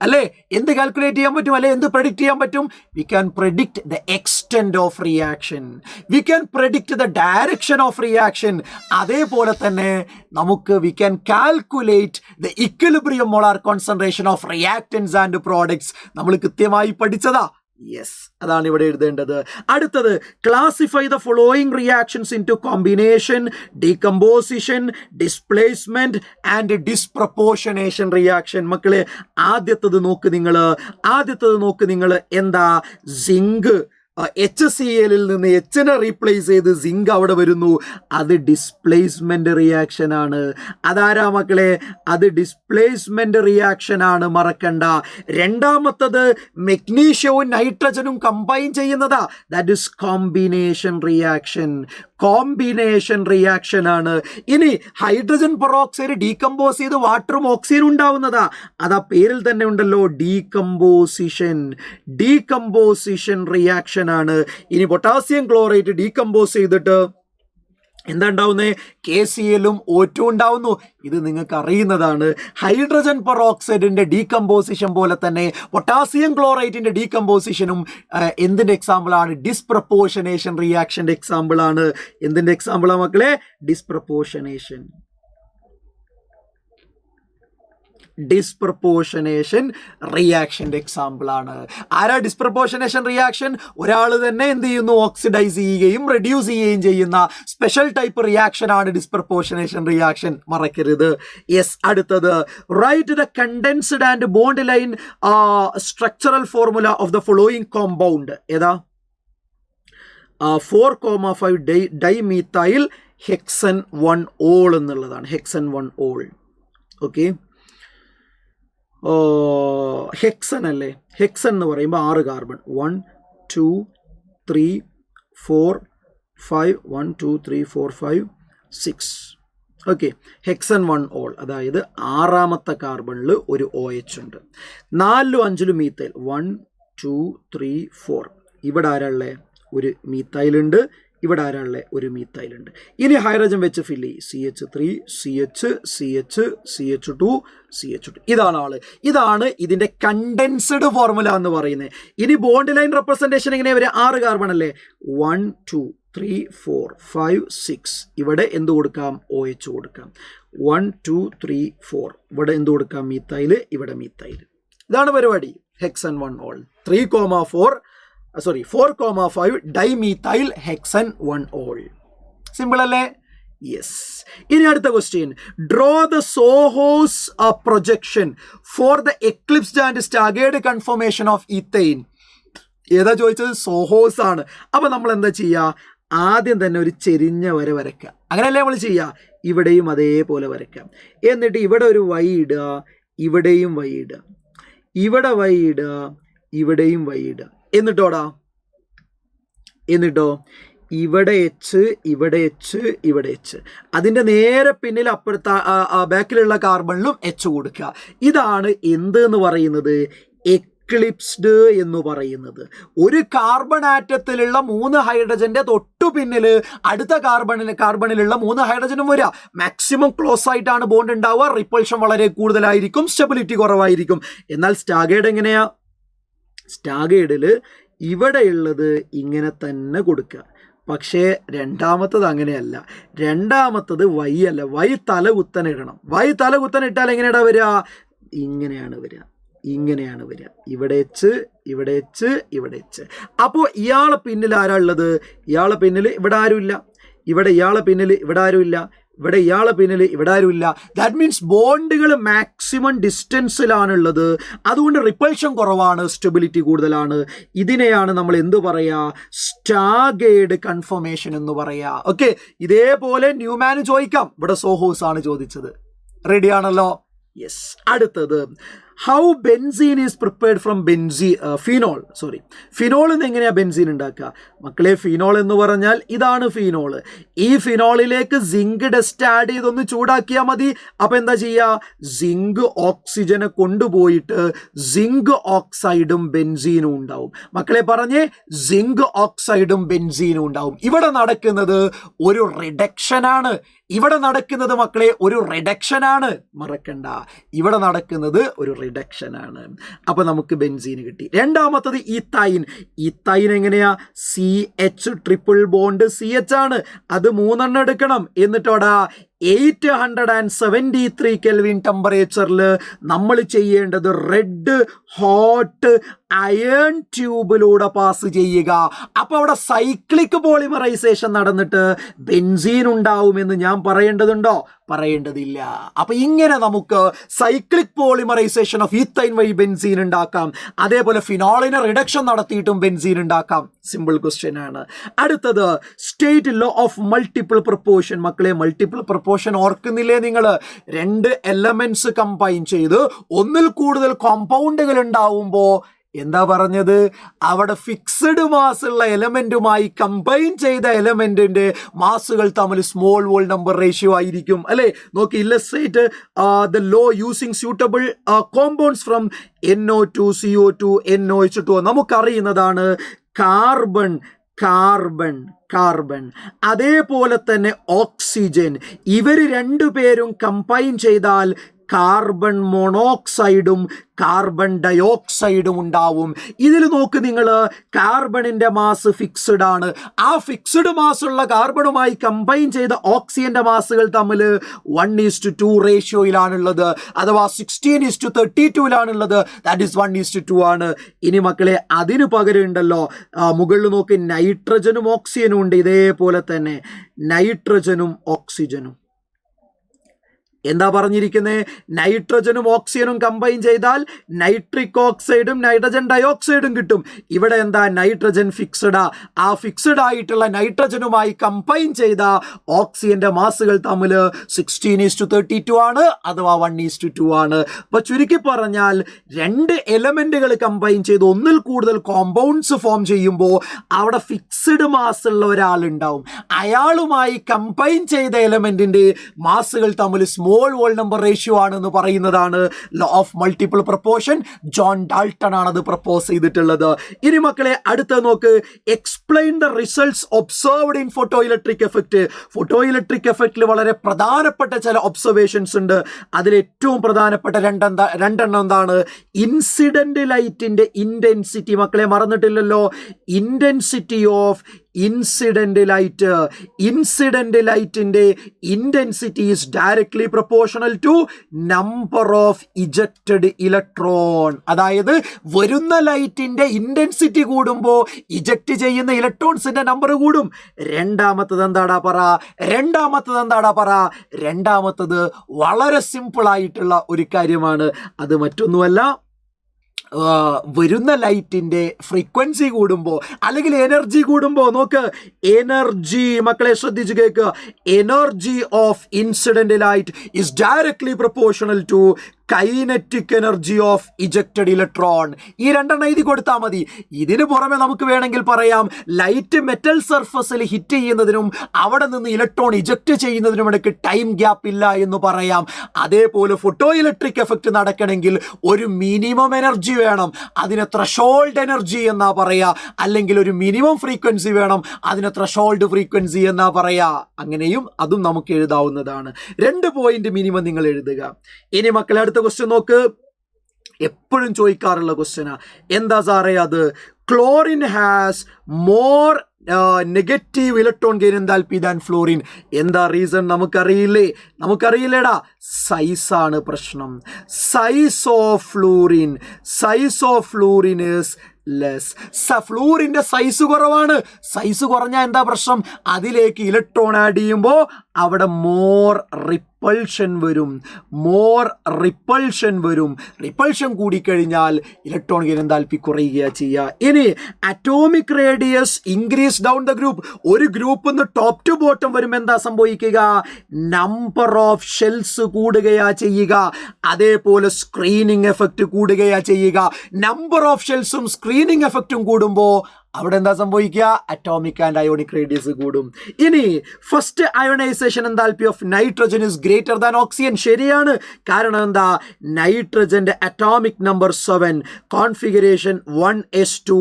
അല്ലേ? എന്ത് കാൽക്കുലേറ്റ് ചെയ്യാൻ പറ്റും, അല്ലെ എന്ത് പ്രഡിക്റ്റ് ചെയ്യാൻ പറ്റും? We can predict the extent of reaction, we can predict the direction of reaction. അതേപോലെ തന്നെ നമുക്ക് we can calculate the equilibrium molar concentration of reactants and products. നമ്മൾ കൃത്യമായി പഠിച്ചതാ. യെസ്, അതാണ് ഇവിടെ എഴുതേണ്ടത്. അടുത്തത്, classify the following reactions into combination, decomposition, displacement and disproportionation reaction. മക്കളെ, ആദ്യത്തത് നോക്ക് നിങ്ങൾ. എന്താ? സിങ്ക് HCl നിന്ന് Hനെ റീപ്ലേസ് ചെയ്ത് സിങ്ക് അവിടെ വരുന്നു. അത് ഡിസ്പ്ലേസ്മെന്റ് റിയാക്ഷൻ ആണ്. അതാരാ മക്കളെ? അത് ഡിസ്പ്ലേസ്മെന്റ് റിയാക്ഷൻ ആണ്, മറക്കണ്ട. രണ്ടാമത്തത് മെഗ്നീഷ്യവും നൈട്രജനും കമ്പൈൻ ചെയ്യുന്നതാ. ദാറ്റ് ഇസ് കോമ്പിനേഷൻ റിയാക്ഷൻ ആണ്. ഇനി ഹൈഡ്രജൻ പെറോക്സൈഡ് ഡീകമ്പോസ് ചെയ്ത് വാട്ടറും ഓക്സിജനും ഉണ്ടാവുന്നതാ. അത് ആ പേരിൽ തന്നെ ഉണ്ടല്ലോ, ഡീകമ്പോസിഷൻ റിയാക്ഷൻ ആണ്. ഇനി പൊട്ടാസ്യം ക്ലോറൈഡ് ഡീകമ്പോസ് ചെയ്തിട്ട് എന്താ ഉണ്ടാവുന്നത്? KClഉം O2 ഉണ്ടാവുന്നു. ഇത് നിങ്ങൾക്ക് അറിയുന്നതാണ്. ഹൈഡ്രജൻ പെറോക്സൈഡിന്റെ ഡീകമ്പോസിഷൻ പോലെ തന്നെ പൊട്ടാസ്യം ക്ലോറൈഡിന്റെ ഡീകമ്പോസിഷനും എന്തിന്റെ എക്സാമ്പിൾ ആണ്? ഡിസ്പ്രപ്പോർഷനേഷൻ റിയാക്ഷന്റെ എക്സാമ്പിൾ ആണ്. എന്തിന്റെ എക്സാമ്പിളാ മക്കളെ? ഡിസ്പ്രപ്പോർഷനേഷൻ റിയാക്ഷന്റെ എക്സാമ്പിൾ ആണ്. ആരാ ഡിസ്പ്രപ്പോർഷനേഷൻ റിയാക്ഷൻ? ഒരാൾ തന്നെ എന്ത് ചെയ്യുന്നു? ഓക്സിഡൈസ് ചെയ്യുകയും റെഡ്യൂസ് ചെയ്യുകയും ചെയ്യുന്ന സ്പെഷ്യൽ ടൈപ്പ് റിയാക്ഷൻ ആണ് ഡിസ്പ്രപ്പോർഷനേഷൻ റിയാക്ഷൻ, മറക്കരുത്. യെസ്, അടുത്തത്, write the condensed and bond line structural formula of the following compound. ഏതാ? 4,5 ഡൈമീഥൈൽ ഹെക്സൻ 1 ഓൾ എന്നുള്ളതാണ്. ഹെക്സൻ 1 ഓൾ. ഓക്കെ, ഹെക്സൻ അല്ലേ? ഹെക്സൻ എന്ന് പറയുമ്പോൾ 6 കാർബൺ. 1 2 3 4 5 1 2 3 4 5 6. ഓക്കെ, ഹെക്സൻ 1 ഓൾ, അതായത് 6ാമത്തെ കാർബണിൽ ഒരു OH ഉണ്ട്. 4ലും 5ലും മീത്തൈൽ. 1 2 3 4. ഇവിടെ ആരാളെ? ഒരു മീത്തൈൽ ഉണ്ട്. ഇവിടെ ആരാളെ? ഒരു മീത്തൈൽ ഉണ്ട്. ഇനി ഹൈഡ്രജൻ വെച്ച് ഫില്ല് ചെയ്യും. CH3 CH2 CH2. ഇതാണ് ആള്. ഇതാണ് ഇതിന്റെ കണ്ടൻസ്ഡ് ഫോർമുല എന്ന് പറയുന്നത്. ഇനി ബോണ്ട് ലൈൻ റെപ്രസെന്റേഷൻ എങ്ങനെയാ വരിക? 6 കാർബൺ അല്ലേ? 1 2 3 4 5 6. ഇവിടെ എന്ത് കൊടുക്കാം? OH കൊടുക്കാം. 1 2 3 4. ഇവിടെ എന്ത് കൊടുക്കാം? മീത്തൈൽ. ഇവിടെ മീത്തൈൽ. ഇതാണ് പരിപാടി. Hexan 1 ol. 4,5 dimethyl hexan 1 ol. Simple അല്ലേ? യെസ്. ഇനി അടുത്ത ക്വസ്റ്റ്യൻ, ഡ്രോ ദ സോഹോസ് projection for the eclipsed and staggered conformation of ethane. ഏതാ ചോദിച്ചത്? സോഹോസ് ആണ്. അപ്പൊ നമ്മൾ എന്താ ചെയ്യുക? ആദ്യം തന്നെ ഒരു ചെരിഞ്ഞ വര വരയ്ക്കുക. അങ്ങനെയല്ലേ നമ്മൾ ചെയ്യുക? ഇവിടെയും അതേപോലെ വരയ്ക്കാം. എന്നിട്ട് ഇവിടെ ഒരു വൈ ഇടുക, ഇവിടെയും വൈ ഇടുക, ഇവിടെ വൈ ഇടുക, ഇവിടെയും വൈ ഇടുക. എന്നിട്ടോ ഇവിടെ എച്ച്, ഇവിടെ എച്ച്, ഇവിടെ എച്ച്. അതിൻ്റെ നേരെ പിന്നിൽ അപ്പുറത്ത് ബാക്കിലുള്ള കാർബണിലും എച്ച് കൊടുക്കുക. ഇതാണ് എന്ത് എന്ന് പറയുന്നത്? എക്ലിപ്സ്ഡ് എന്ന് പറയുന്നത്. ഒരു കാർബൺ ആറ്റത്തിലുള്ള 3 ഹൈഡ്രജന്റെ തൊട്ടു പിന്നിൽ അടുത്ത കാർബണിലുള്ള 3 ഹൈഡ്രജനും വരിക. മാക്സിമം ക്ലോസ് ആയിട്ടാണ് ബോണ്ട് ഉണ്ടാവുക. റിപ്പൾഷൻ വളരെ കൂടുതലായിരിക്കും, സ്റ്റെബിലിറ്റി കുറവായിരിക്കും. എന്നാൽ സ്റ്റാഗേർഡ് എങ്ങനെയാ? സ്റ്റാഗേർഡിൽ ഇവിടെയുള്ളത് ഇങ്ങനെ തന്നെ കൊടുക്കുക. പക്ഷേ രണ്ടാമത്തത് അങ്ങനെയല്ല. രണ്ടാമത്തത് വൈ അല്ല, വൈ തല കുത്തനിടണം. വൈ തല കുത്തനിട്ടാൽ എങ്ങനെയാ വരിക? ഇങ്ങനെയാണ് വരിക. ഇവിടെ എച്ച്, ഇവിടെ എച്ച്, ഇവിടെ എച്ച്. അപ്പോൾ ഇയാളെ പിന്നിൽ ആരാ ഉള്ളത്? ഇയാളെ പിന്നിൽ ഇവിടെ ആരുമില്ല. ഇവിടെ ഇയാളെ പിന്നിൽ ഇവിടെ ആരുമില്ല. ഇവിടെ ഇയാളെ പിന്നിൽ ഇവിടെ ആരുമില്ല. ദാറ്റ് മീൻസ് ബോണ്ടുകൾ മാക്സിമം ഡിസ്റ്റൻസിലാണുള്ളത്. അതുകൊണ്ട് റിപ്പൾഷൻ കുറവാണ്, സ്റ്റെബിലിറ്റി കൂടുതലാണ്. ഇതിനെയാണ് നമ്മൾ എന്ത് പറയുക? സ്റ്റാഗേർഡ് കൺഫർമേഷൻ എന്ന് പറയുക. ഓക്കെ, ഇതേപോലെ ന്യൂമാന് ചോദിക്കാം. ഇവിടെ സോഹോസ് ആണ് ചോദിച്ചത്. റെഡി ആണല്ലോ? യെസ്. അടുത്തത്, how benzene is prepared from phenol എന്ന് എങ്ങനെയാണ് ബെൻസീൻ ഉണ്ടാക്കുക മക്കളെ? ഫിനോൾ എന്ന് പറഞ്ഞാൽ ഇതാണ് ഫിനോൾ. ഈ ഫിനോളിലേക്ക് സിങ്ക് ഡസ്റ്റ് ആഡ് ചെയ്തൊന്ന് ചൂടാക്കിയാൽ മതി. അപ്പം എന്താ ചെയ്യുക? സിങ്ക് ഓക്സിജനെ കൊണ്ടുപോയിട്ട് സിങ്ക് ഓക്സൈഡും ബെൻസീനും ഉണ്ടാവും. മക്കളെ പറഞ്ഞേ, സിങ്ക് ഓക്സൈഡും ബെൻസീനും ഉണ്ടാവും. ഇവിടെ നടക്കുന്നത് ഒരു റിഡക്ഷനാണ്. ഇവിടെ നടക്കുന്നത് മക്കളെ ഒരു റിഡക്ഷനാണ്, മറക്കണ്ട. ഇവിടെ നടക്കുന്നത് ഒരു റിഡക്ഷനാണ്. അപ്പൊ നമുക്ക് ബെൻസീൻ കിട്ടി. രണ്ടാമത്തത് ഈത്തൈൻ. ഈത്തൈൻ എങ്ങനെയാ? CH∼ ആണ്. അത് 3 എടുക്കണം. എന്നിട്ടോടാ 873 കെൽവിൻ ടെമ്പറേച്ചറിൽ നമ്മൾ ചെയ്യേണ്ടത് റെഡ് ഹോട്ട് അയൺ ട്യൂബിലൂടെ പാസ് ചെയ്യുക. അപ്പോൾ അവിടെ സൈക്ലിക് പോളിമറൈസേഷൻ നടന്നിട്ട് ബെൻസീൻ ഉണ്ടാവുമെന്ന് ഞാൻ പറയേണ്ടതുണ്ടോ? പറയേണ്ടതില്ല. അപ്പൊ ഇങ്ങനെ നമുക്ക് സൈക്ലിക് പോളിമറൈസേഷൻ ഓഫ് ഈത്തൈൻ വഴി ബെൻസീൻ ഉണ്ടാക്കാം. അതേപോലെ ഫിനോളിനെ റിഡക്ഷൻ നടത്തിയിട്ടും ബെൻസീൻ ഉണ്ടാക്കാം. സിമ്പിൾ ക്വസ്റ്റ്യൻ ആണ്. അടുത്തത് state law of multiple proportion. മക്കളെ, മൾട്ടിപ്പിൾ പ്രൊപ്പോർഷൻ ഓർക്കുന്നില്ലേ നിങ്ങൾ? 2 എലമെന്റ്സ് കമ്പൈൻ ചെയ്ത് ഒന്നിൽ കൂടുതൽ കോമ്പൗണ്ടുകൾ ഉണ്ടാവുമ്പോൾ എന്താ പറഞ്ഞത്? അവിടെ ഫിക്സഡ് മാസ് ഉള്ള എലമെന്റുമായി കമ്പൈൻ ചെയ്ത എലമെന്റിന്റെ മാസുകൾ തമ്മിൽ സ്മോൾ വോൾ നമ്പർ റേഷ്യോ ആയിരിക്കും, അല്ലെ? നോക്കി, illustrate the law using suitable compounds from NO2, CO2, NOH2. നമുക്കറിയുന്നതാണ് കാർബൺ, അതേപോലെ തന്നെ ഓക്സിജൻ. ഇവർ രണ്ടുപേരും കമ്പൈൻ ചെയ്താൽ കാർബൺ മോണോക്സൈഡും കാർബൺ ഡയോക്സൈഡും ഉണ്ടാവും. ഇതിൽ നോക്ക് നിങ്ങൾ, കാർബണിന്റെ മാസ് ഫിക്സ്ഡ് ആണ്. ആ ഫിക്സ്ഡ് മാസ് ഉള്ള കാർബണുമായി കമ്പൈൻ ചെയ്ത ഓക്സിജന്റെ മാസുകൾ തമ്മിൽ 1:2 റേഷ്യോയിലാണുള്ളത്, അഥവാ 16:32 ദാറ്റ് ഈസ് 1:2 ആണ്. ഇനി മക്കളെ, അതിന് പകരം ഉണ്ടല്ലോ, മുകളിൽ നോക്ക്, നൈട്രജനും ഓക്സിജനും ഉണ്ട്. ഇതേപോലെ തന്നെ നൈട്രജനും ഓക്സിജനും. എന്താ പറഞ്ഞിരിക്കുന്നത്? നൈട്രജനും ഓക്സിജനും കമ്പൈൻ ചെയ്താൽ നൈട്രിക് ഓക്സൈഡും നൈട്രജൻ ഡയോക്സൈഡും കിട്ടും. ഇവിടെ എന്താ? നൈട്രജൻ ഫിക്സഡാ. ആ ഫിക്സഡ് ആയിട്ടുള്ള നൈട്രജനുമായി കമ്പൈൻ ചെയ്ത ഓക്സിജന്റെ മാസുകൾ തമ്മിൽ 16:32 ആണ്, അഥവാ 1:2 ആണ്. അപ്പൊ ചുരുക്കി പറഞ്ഞാൽ 2 എലമെന്റുകൾ കമ്പൈൻ ചെയ്ത് ഒന്നിൽ കൂടുതൽ കോമ്പൗണ്ട്സ് ഫോം ചെയ്യുമ്പോൾ അവിടെ ഫിക്സഡ് മാസ് ഉള്ള ഒരാളുണ്ടാവും. അയാളുമായി കമ്പൈൻ ചെയ്ത എലമെന്റിന്റെ മാസുകൾ തമ്മിൽ സ്മോൾ വോൾ നമ്പർ റേഷ്യോ ആണെന്ന് പറയുന്നതാണ് law of multiple proportion. John Dalton ആണ് അത് പ്രപ്പോസ് ചെയ്തിട്ടുള്ളത്. ഇനി മക്കളെ, അടുത്ത നോക്ക്, explain the results observed in photo electric effect. Photo electric എഫക്റ്റിൽ വളരെ പ്രധാനപ്പെട്ട ചില ഒബ്സർവേഷൻസ് ഉണ്ട്. അതിൽ ഏറ്റവും പ്രധാനപ്പെട്ട രണ്ടെണ്ണം എന്താണ്? ഇൻസിഡന്റ് ലൈറ്റിന്റെ ഇന്റൻസിറ്റി. മക്കളെ, മറന്നിട്ടില്ലല്ലോ, ഇന്റൻസിറ്റി ഓഫ് ഇൻസിഡന്റ് ലൈറ്റിന്റെ intensity is directly proportional to number of ejected electron. അതായത് വരുന്ന ലൈറ്റിന്റെ ഇന്റൻസിറ്റി കൂടുമ്പോൾ ഇജക്റ്റ് ചെയ്യുന്ന ഇലക്ട്രോൺസിന്റെ നമ്പർ കൂടും. രണ്ടാമത്തത് എന്താടാ പറ? രണ്ടാമത്തത് വളരെ സിമ്പിൾ ആയിട്ടുള്ള ഒരു കാര്യമാണ്. അത് മറ്റൊന്നുമല്ല, വരുന്ന ലൈറ്റിന്റെ ഫ്രീക്വൻസി കൂടുമ്പോൾ അല്ലെങ്കിൽ എനർജി കൂടുമ്പോൾ, നോക്ക്, എനർജി, മക്കളെ ശ്രദ്ധിച്ചു കേൾക്കുക, energy of incident light is directly proportional to kinetic energy of ejected electron. ഈ 2 എഴുതി കൊടുത്താൽ മതി. ഇതിന് പുറമെ നമുക്ക് വേണമെങ്കിൽ പറയാം, ലൈറ്റ് മെറ്റൽ സർഫസിൽ ഹിറ്റ് ചെയ്യുന്നതിനും അവിടെ നിന്ന് ഇലക്ട്രോൺ ഇജക്റ്റ് ചെയ്യുന്നതിനും ഇടയ്ക്ക് ടൈം ഗ്യാപ്പ് ഇല്ല എന്ന് പറയാം. അതേപോലെ ഫോട്ടോ ഇലക്ട്രിക് എഫക്റ്റ് നടക്കണമെങ്കിൽ ഒരു മിനിമം എനർജി വേണം, അതിന് ത്രെഷോൾഡ് എനർജി എന്നാ പറയാ. അല്ലെങ്കിൽ ഒരു മിനിമം ഫ്രീക്വൻസി വേണം, അതിന് ത്രെഷോൾഡ് ഫ്രീക്വൻസി എന്നാ പറയാ. അങ്ങനെയും അതും നമുക്ക് എഴുതാവുന്നതാണ്. 2 പോയിന്റ് മിനിമം നിങ്ങൾ എഴുതുക. ഇനി മക്കളെ, അടുത്ത ക്വസ്റ്റ്യൻ നോക്ക്, എപ്പോഴും ചോദിക്കാറുള്ള ക്വസ്റ്റ്യനാ. എന്താ സാറേ അത്? Chlorine has more negative electron gain enthalpy than fluorine. എന്താ റീസൺ? നമുക്കറിയില്ലേടാ. സൈസാണ് പ്രശ്നം. Size of fluorine is less. ഫ്ലൂറിന്റെ സൈസ് കുറവാണ്. സൈസ് കുറഞ്ഞാൽ എന്താ പ്രശ്നം? അതിലേക്ക് ഇലക്ട്രോൺ ആഡ് ചെയ്യുമ്പോൾ അവിടെ മോർ റിപ്പൾഷൻ വരും, മോർ റിപ്പൾഷൻ വരും. റിപ്പൾഷൻ കൂടിക്കഴിഞ്ഞാൽ ഇലക്ട്രോണിക് എൻതാൽപ്പി കുറയുകയാണ് ചെയ്യുക. ഇനി atomic radius increase down the group, ഒരു ഗ്രൂപ്പ് നിന്ന് ടോപ്പ് ടു ബോട്ടം വരുമ്പോൾ എന്താ സംഭവിക്കുക? നമ്പർ ഓഫ് ഷെൽസ് കൂടുകയാ ചെയ്യുക. അതേപോലെ സ്ക്രീനിങ് എഫക്റ്റ് കൂടുകയാ ചെയ്യുക. നമ്പർ ഓഫ് ഷെൽസും സ്ക്രീനിങ് എഫക്റ്റും കൂടുമ്പോൾ അവിടെ എന്താ സംഭവിക്കുക? അറ്റോമിക് ആൻഡ് അയോണിക് റേഡിയസ് കൂടും. ഇനി first ionisation enthalpy of nitrogen is greater than oxygen. ശരിയാണ്. കാരണം എന്താ? നൈട്രജന്റെ atomic number 7, configuration 1s2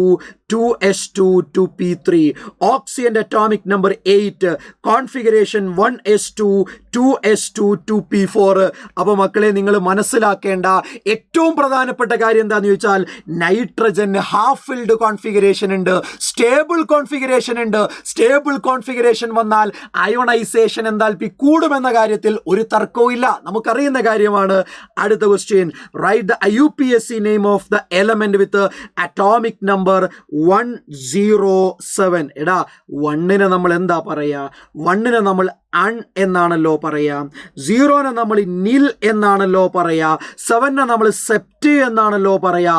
2s2 2p3. ഓക്സിജന്റെ atomic number 8, configuration 1s2 2s2 2p4. അപ്പോൾ മക്കളെ നിങ്ങൾ മനസ്സിലാക്കേണ്ട ഏറ്റവും പ്രധാനപ്പെട്ട കാര്യം എന്താണെന്ന് ചോദിച്ചാൽ നൈട്രജന് ഹാഫ് ഫിൽഡ് കോൺഫിഗറേഷൻ ഉണ്ട്, സ്റ്റേബിൾ കോൺഫിഗറേഷൻ ഉണ്ട്. സ്റ്റേബിൾ കോൺഫിഗറേഷൻ വന്നാൽ അയോണൈസേഷൻ എൻതാൽപ്പി കൂടുമെന്ന കാര്യത്തിൽ ഒരു തർക്കവും ഇല്ല, നമുക്കറിയുന്ന കാര്യമാണ്. അടുത്ത question, write the IUPAC name of the element with atomic number 107. എടാ 1നെ നമ്മൾ എന്താ പറയാ? 1നെ നമ്മൾ അൺ എന്നാണല്ലോ പറയാ, 0നെ നമ്മൾ നിൽ എന്നാണല്ലോ പറയാ, 7നെ നമ്മൾ സെപ്റ്റ് എന്നാണല്ലോ പറയാ,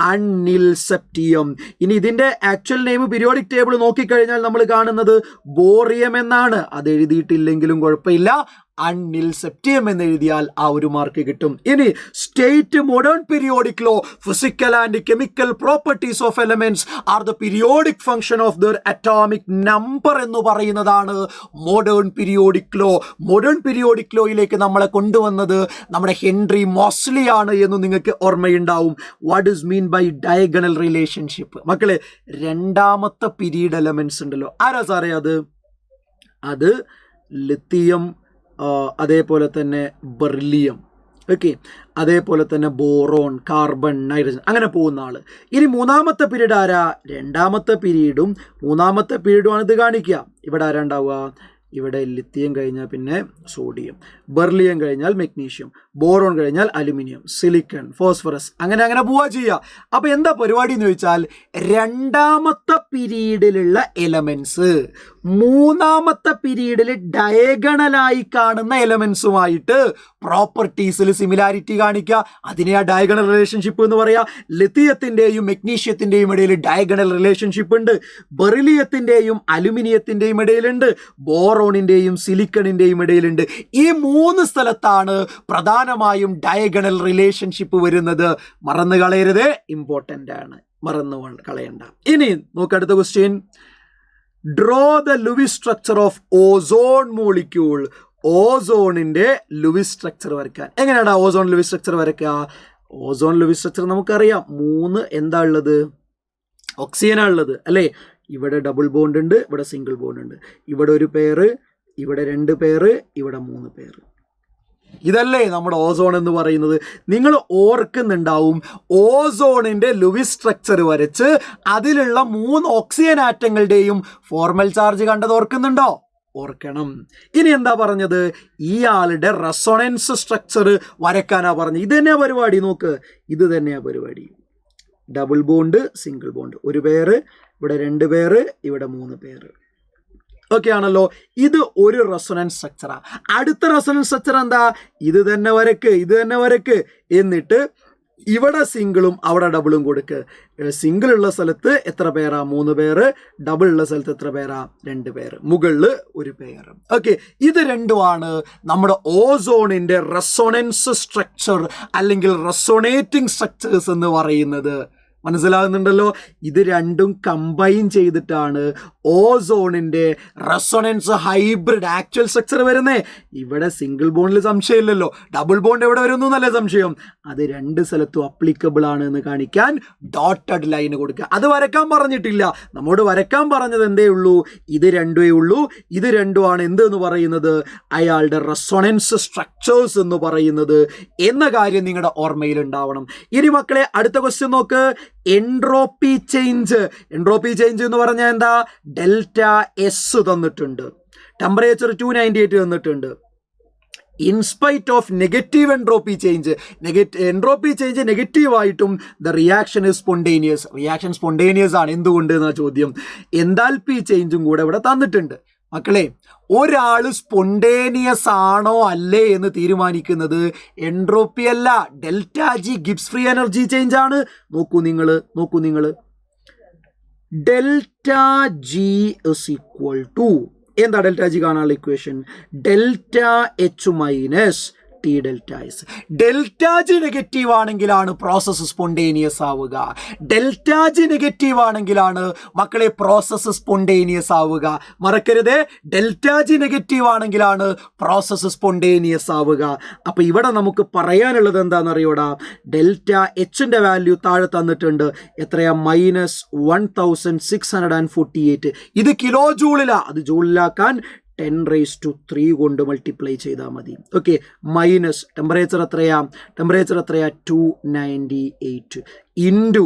അൺനിൽ സെപ്റ്റിയം. ഇനി ഇതിന്റെ ആക്ച്വൽ നെയിം പീരിയോഡിക് ടേബിൾ നോക്കിക്കഴിഞ്ഞാൽ നമ്മൾ കാണുന്നത് ബോറിയം എന്നാണ്. അത് എഴുതിയിട്ടില്ലെങ്കിലും കുഴപ്പമില്ല, അൺനിൽ സെപ്റ്റിയം എന്ന് എഴുതിയാൽ ആ ഒരു മാർക്ക് കിട്ടും. ഇനി state modern periodic law, physical and chemical properties of elements are the periodic function of their atomic number എന്ന് പറയുന്നതാണ് modern periodic law. Modern periodic ലോയിലേക്ക് നമ്മളെ കൊണ്ടുവന്നത് നമ്മുടെ ഹെൻറി മോസ്ലി ആണ് എന്ന് നിങ്ങൾക്ക് ഓർമ്മയുണ്ടാവും. What is mean by diagonal relationship? മക്കളെ, രണ്ടാമത്തെ പീരീഡ് എലമെന്റ്സ് ഉണ്ടല്ലോ, ആരാ സാറേ അത്? അത് ലിത്തിയം, അതേപോലെ തന്നെ ബെർലിയം, ഓക്കെ, അതേപോലെ തന്നെ ബോറോൺ, കാർബൺ, നൈട്രജൻ, അങ്ങനെ പോകുന്ന ആള്. ഇനി മൂന്നാമത്തെ പീരീഡ് ആരാ? രണ്ടാമത്തെ പീരീഡും മൂന്നാമത്തെ പീരീഡുമാണ് ഇത് കാണിക്കുക. ഇവിടെ ആരാ ഉണ്ടാവുക? ഇവിടെ ലിത്തിയം കഴിഞ്ഞാൽ പിന്നെ സോഡിയം, ബെർലിയം കഴിഞ്ഞാൽ മെഗ്നീഷ്യം, ബോറോൺ കഴിഞ്ഞാൽ അലുമിനിയം, സിലിക്കൺ, ഫോസ്ഫറസ്, അങ്ങനെ അങ്ങനെ പോവാ ചെയ്യുക. അപ്പൊ എന്താ പരിപാടി എന്ന് ചോദിച്ചാൽ, രണ്ടാമത്തെ പീരീഡിലുള്ള എലമെന്റ്സ് മൂന്നാമത്തെ പീരീഡിൽ ഡയഗണലായി കാണുന്ന എലമെന്റ്സുമായിട്ട് പ്രോപ്പർട്ടീസിൽ സിമിലാരിറ്റി കാണിക്കുക. അതിനെ ആ ഡയഗണൽ റിലേഷൻഷിപ്പ് എന്ന് പറയാ. ലിത്തിയത്തിന്റെയും മെഗ്നീഷ്യത്തിന്റെയും ഇടയിൽ ഡയഗണൽ റിലേഷൻഷിപ്പ് ഉണ്ട്, ബെറിലിയത്തിന്റെയും അലുമിനിയത്തിന്റെയും ഇടയിലുണ്ട്, ബോറോണിന്റെയും സിലിക്കണിന്റെയും ഇടയിലുണ്ട്. ഈ 3 സ്ഥലത്താണ് പ്രധാനമായും ഡയഗണൽ റിലേഷൻഷിപ്പ് വരുന്നത്. മറന്നു കളയരുത്, ഇമ്പോർട്ടൻ്റ് ആണ്, മറന്നു കളയണ്ട. ഇനി നോക്ക് അടുത്ത question, draw the Lewis structure of ozone molecule. ഓസോണിന്റെ ലൂയിസ് സ്ട്രക്ചർ വരയ്ക്കാൻ. എങ്ങനെയാണ് ഓസോൺ ലൂയിസ് സ്ട്രക്ചർ വരയ്ക്കുക? ഓസോൺ ലൂയിസ് സ്ട്രക്ചർ നമുക്കറിയാം, 3 എന്താ ഉള്ളത്? ഓക്സിജനാ ഉള്ളത് അല്ലേ? ഇവിടെ ഡബിൾ ബോണ്ട് ഉണ്ട്, ഇവിടെ സിംഗിൾ ബോണ്ട് ഉണ്ട്, ഇവിടെ ഒരു പേര്, ഇവിടെ 2 പേര്, ഇവിടെ 3 പേര്. ഇതല്ലേ നമ്മുടെ ഓസോൺ എന്ന് പറയുന്നത്. നിങ്ങൾ ഓർക്കുന്നുണ്ടാവും, ഓസോണിന്റെ ലൂയിസ് സ്ട്രക്ചർ വരച്ച് അതിലുള്ള 3 ഓക്സിജൻ ആറ്റങ്ങളുടെയും ഫോർമൽ ചാർജ് കണ്ടത് ഓർക്കുന്നുണ്ടോ? ഓർക്കണം. ഇനി എന്താ പറഞ്ഞത്? ഇയാളുടെ റെസൊണൻസ് സ്ട്രക്ചർ വരയ്ക്കാനാ പറഞ്ഞത്. ഇത് തന്നെയാ പരിപാടി. നോക്ക്, ഇത് തന്നെയാ പരിപാടി. ഡബിൾ ബോണ്ട്, സിംഗിൾ ബോണ്ട്, ഒരു പേര്, ഇവിടെ 2 പേര്, ഇവിടെ 3 പേര്. ഓക്കെ ആണല്ലോ. ഇത് ഒരു റെസൊണൻസ് സ്ട്രക്ചറാ. അടുത്ത റെസൊണൻസ് സ്ട്രക്ചർ എന്താ? ഇത് തന്നെ വരക്ക്, എന്നിട്ട് ഇവിടെ സിംഗിളും അവിടെ ഡബിളും കൊടുക്ക്. സിംഗിൾ ഉള്ള സ്ഥലത്ത് എത്ര പേരാ? 3 പേര്. ഡബിൾ ഉള്ള സ്ഥലത്ത് എത്ര പേരാ? 2 പേര്. മുകളിൽ ഒരു പേര്. ഓക്കെ, ഇത് രണ്ടുമാണ് നമ്മുടെ ഓസോണിന്റെ റെസൊണൻസ് സ്ട്രക്ചർ അല്ലെങ്കിൽ റെസൊണേറ്റിംഗ് സ്ട്രക്ചേഴ്സ് എന്ന് പറയുന്നത്. മനസ്സിലാകുന്നുണ്ടല്ലോ? ഇത് രണ്ടും കമ്പൈൻ ചെയ്തിട്ടാണ് ഓസോണിന്റെ റെസൊണൻസ് ഹൈബ്രിഡ് ആക്ച്വൽ സ്ട്രക്ചർ വരുന്നേ. ഇവിടെ സിംഗിൾ ബോണ്ടിൽ സംശയമില്ലല്ലോ, ഡബിൾ ബോണ്ട് എവിടെ വരുന്നു എന്നല്ലേ സംശയം. അത് 2 സ്ഥലത്തും അപ്ലിക്കബിൾ ആണ് എന്ന് കാണിക്കാൻ ഡോട്ടഡ് ലൈൻ കൊടുക്കുക. അത് വരയ്ക്കാൻ പറഞ്ഞിട്ടില്ല, നമ്മോട് വരയ്ക്കാൻ പറഞ്ഞത് എന്തേ ഉള്ളൂ? ഇത് രണ്ടേ ഉള്ളൂ. ഇത് രണ്ടുമാണ് എന്ത് എന്ന് പറയുന്നത്? അയാളുടെ റെസൊണൻസ് സ്ട്രക്ചേഴ്സ് എന്ന് പറയുന്നത് എന്ന കാര്യം നിങ്ങളുടെ ഓർമ്മയിൽ ഉണ്ടാവണം. ഇനി മക്കളെ അടുത്ത ക്വസ്റ്റ്യൻ നോക്ക്. Entropy change. എൻട്രോപ്പി ചേഞ്ച് എന്ന് പറഞ്ഞാൽ എന്താ? ഡെൽറ്റ എസ് തന്നിട്ടുണ്ട്, ടെമ്പറേച്ചർ 298 തന്നിട്ടുണ്ട്. In spite of negative entropy change, entropy change negative ആയിട്ടും the reaction is spontaneous. Reaction spontaneous ആണ്. എന്തുകൊണ്ട് എന്ന ചോദ്യം. എൻതാൽപ്പി ചേഞ്ചും കൂടെ ഇവിടെ തന്നിട്ടുണ്ട്. മക്കളെ, ഒരാൾ സ്പോണ്ടേനിയസ് ആണോ അല്ലേ എന്ന് തീരുമാനിക്കുന്നത് എൻട്രോപ്പി അല്ല, delta G Gibbs free energy change ആണ്. നോക്കൂ നിങ്ങൾ delta G is equal to എന്താ ഡെൽറ്റ ജി കാണാനുള്ള equation? Delta H minus T delta S. Delta G negative ആണെങ്കിലാണ് പ്രോസസ്സ് സ്പോണ്ടേനിയസ് ആവുക. ഡെൽറ്റ ജി നെഗറ്റീവ് ആണെങ്കിലാണ് മക്കളെ പ്രോസസ്സ് സ്പോണ്ടേനിയസ് ആവുക. മറക്കരുത്, ഡെൽറ്റ ജി നെഗറ്റീവ് ആണെങ്കിലാണ് പ്രോസസ്സ് സ്പോണ്ടേനിയസ് ആവുക. അപ്പൊ ഇവിടെ നമുക്ക് പറയാനുള്ളത് എന്താണെന്നറിയോടാ? ഡെൽറ്റ എച്ചിന്റെ വാല്യൂ താഴെ തന്നിട്ടുണ്ട്. എത്രയാ? -1648. ഇത് കിലോ ജൂളിലാ. അത് ജൂളിലാക്കാൻ 10⁻³ കൊണ്ട് മൾട്ടിപ്ലൈ ചെയ്താൽ മതി. ഓക്കെ, മൈനസ് ടെമ്പറേച്ചർ എത്രയാ? 298 ഇൻറ്റു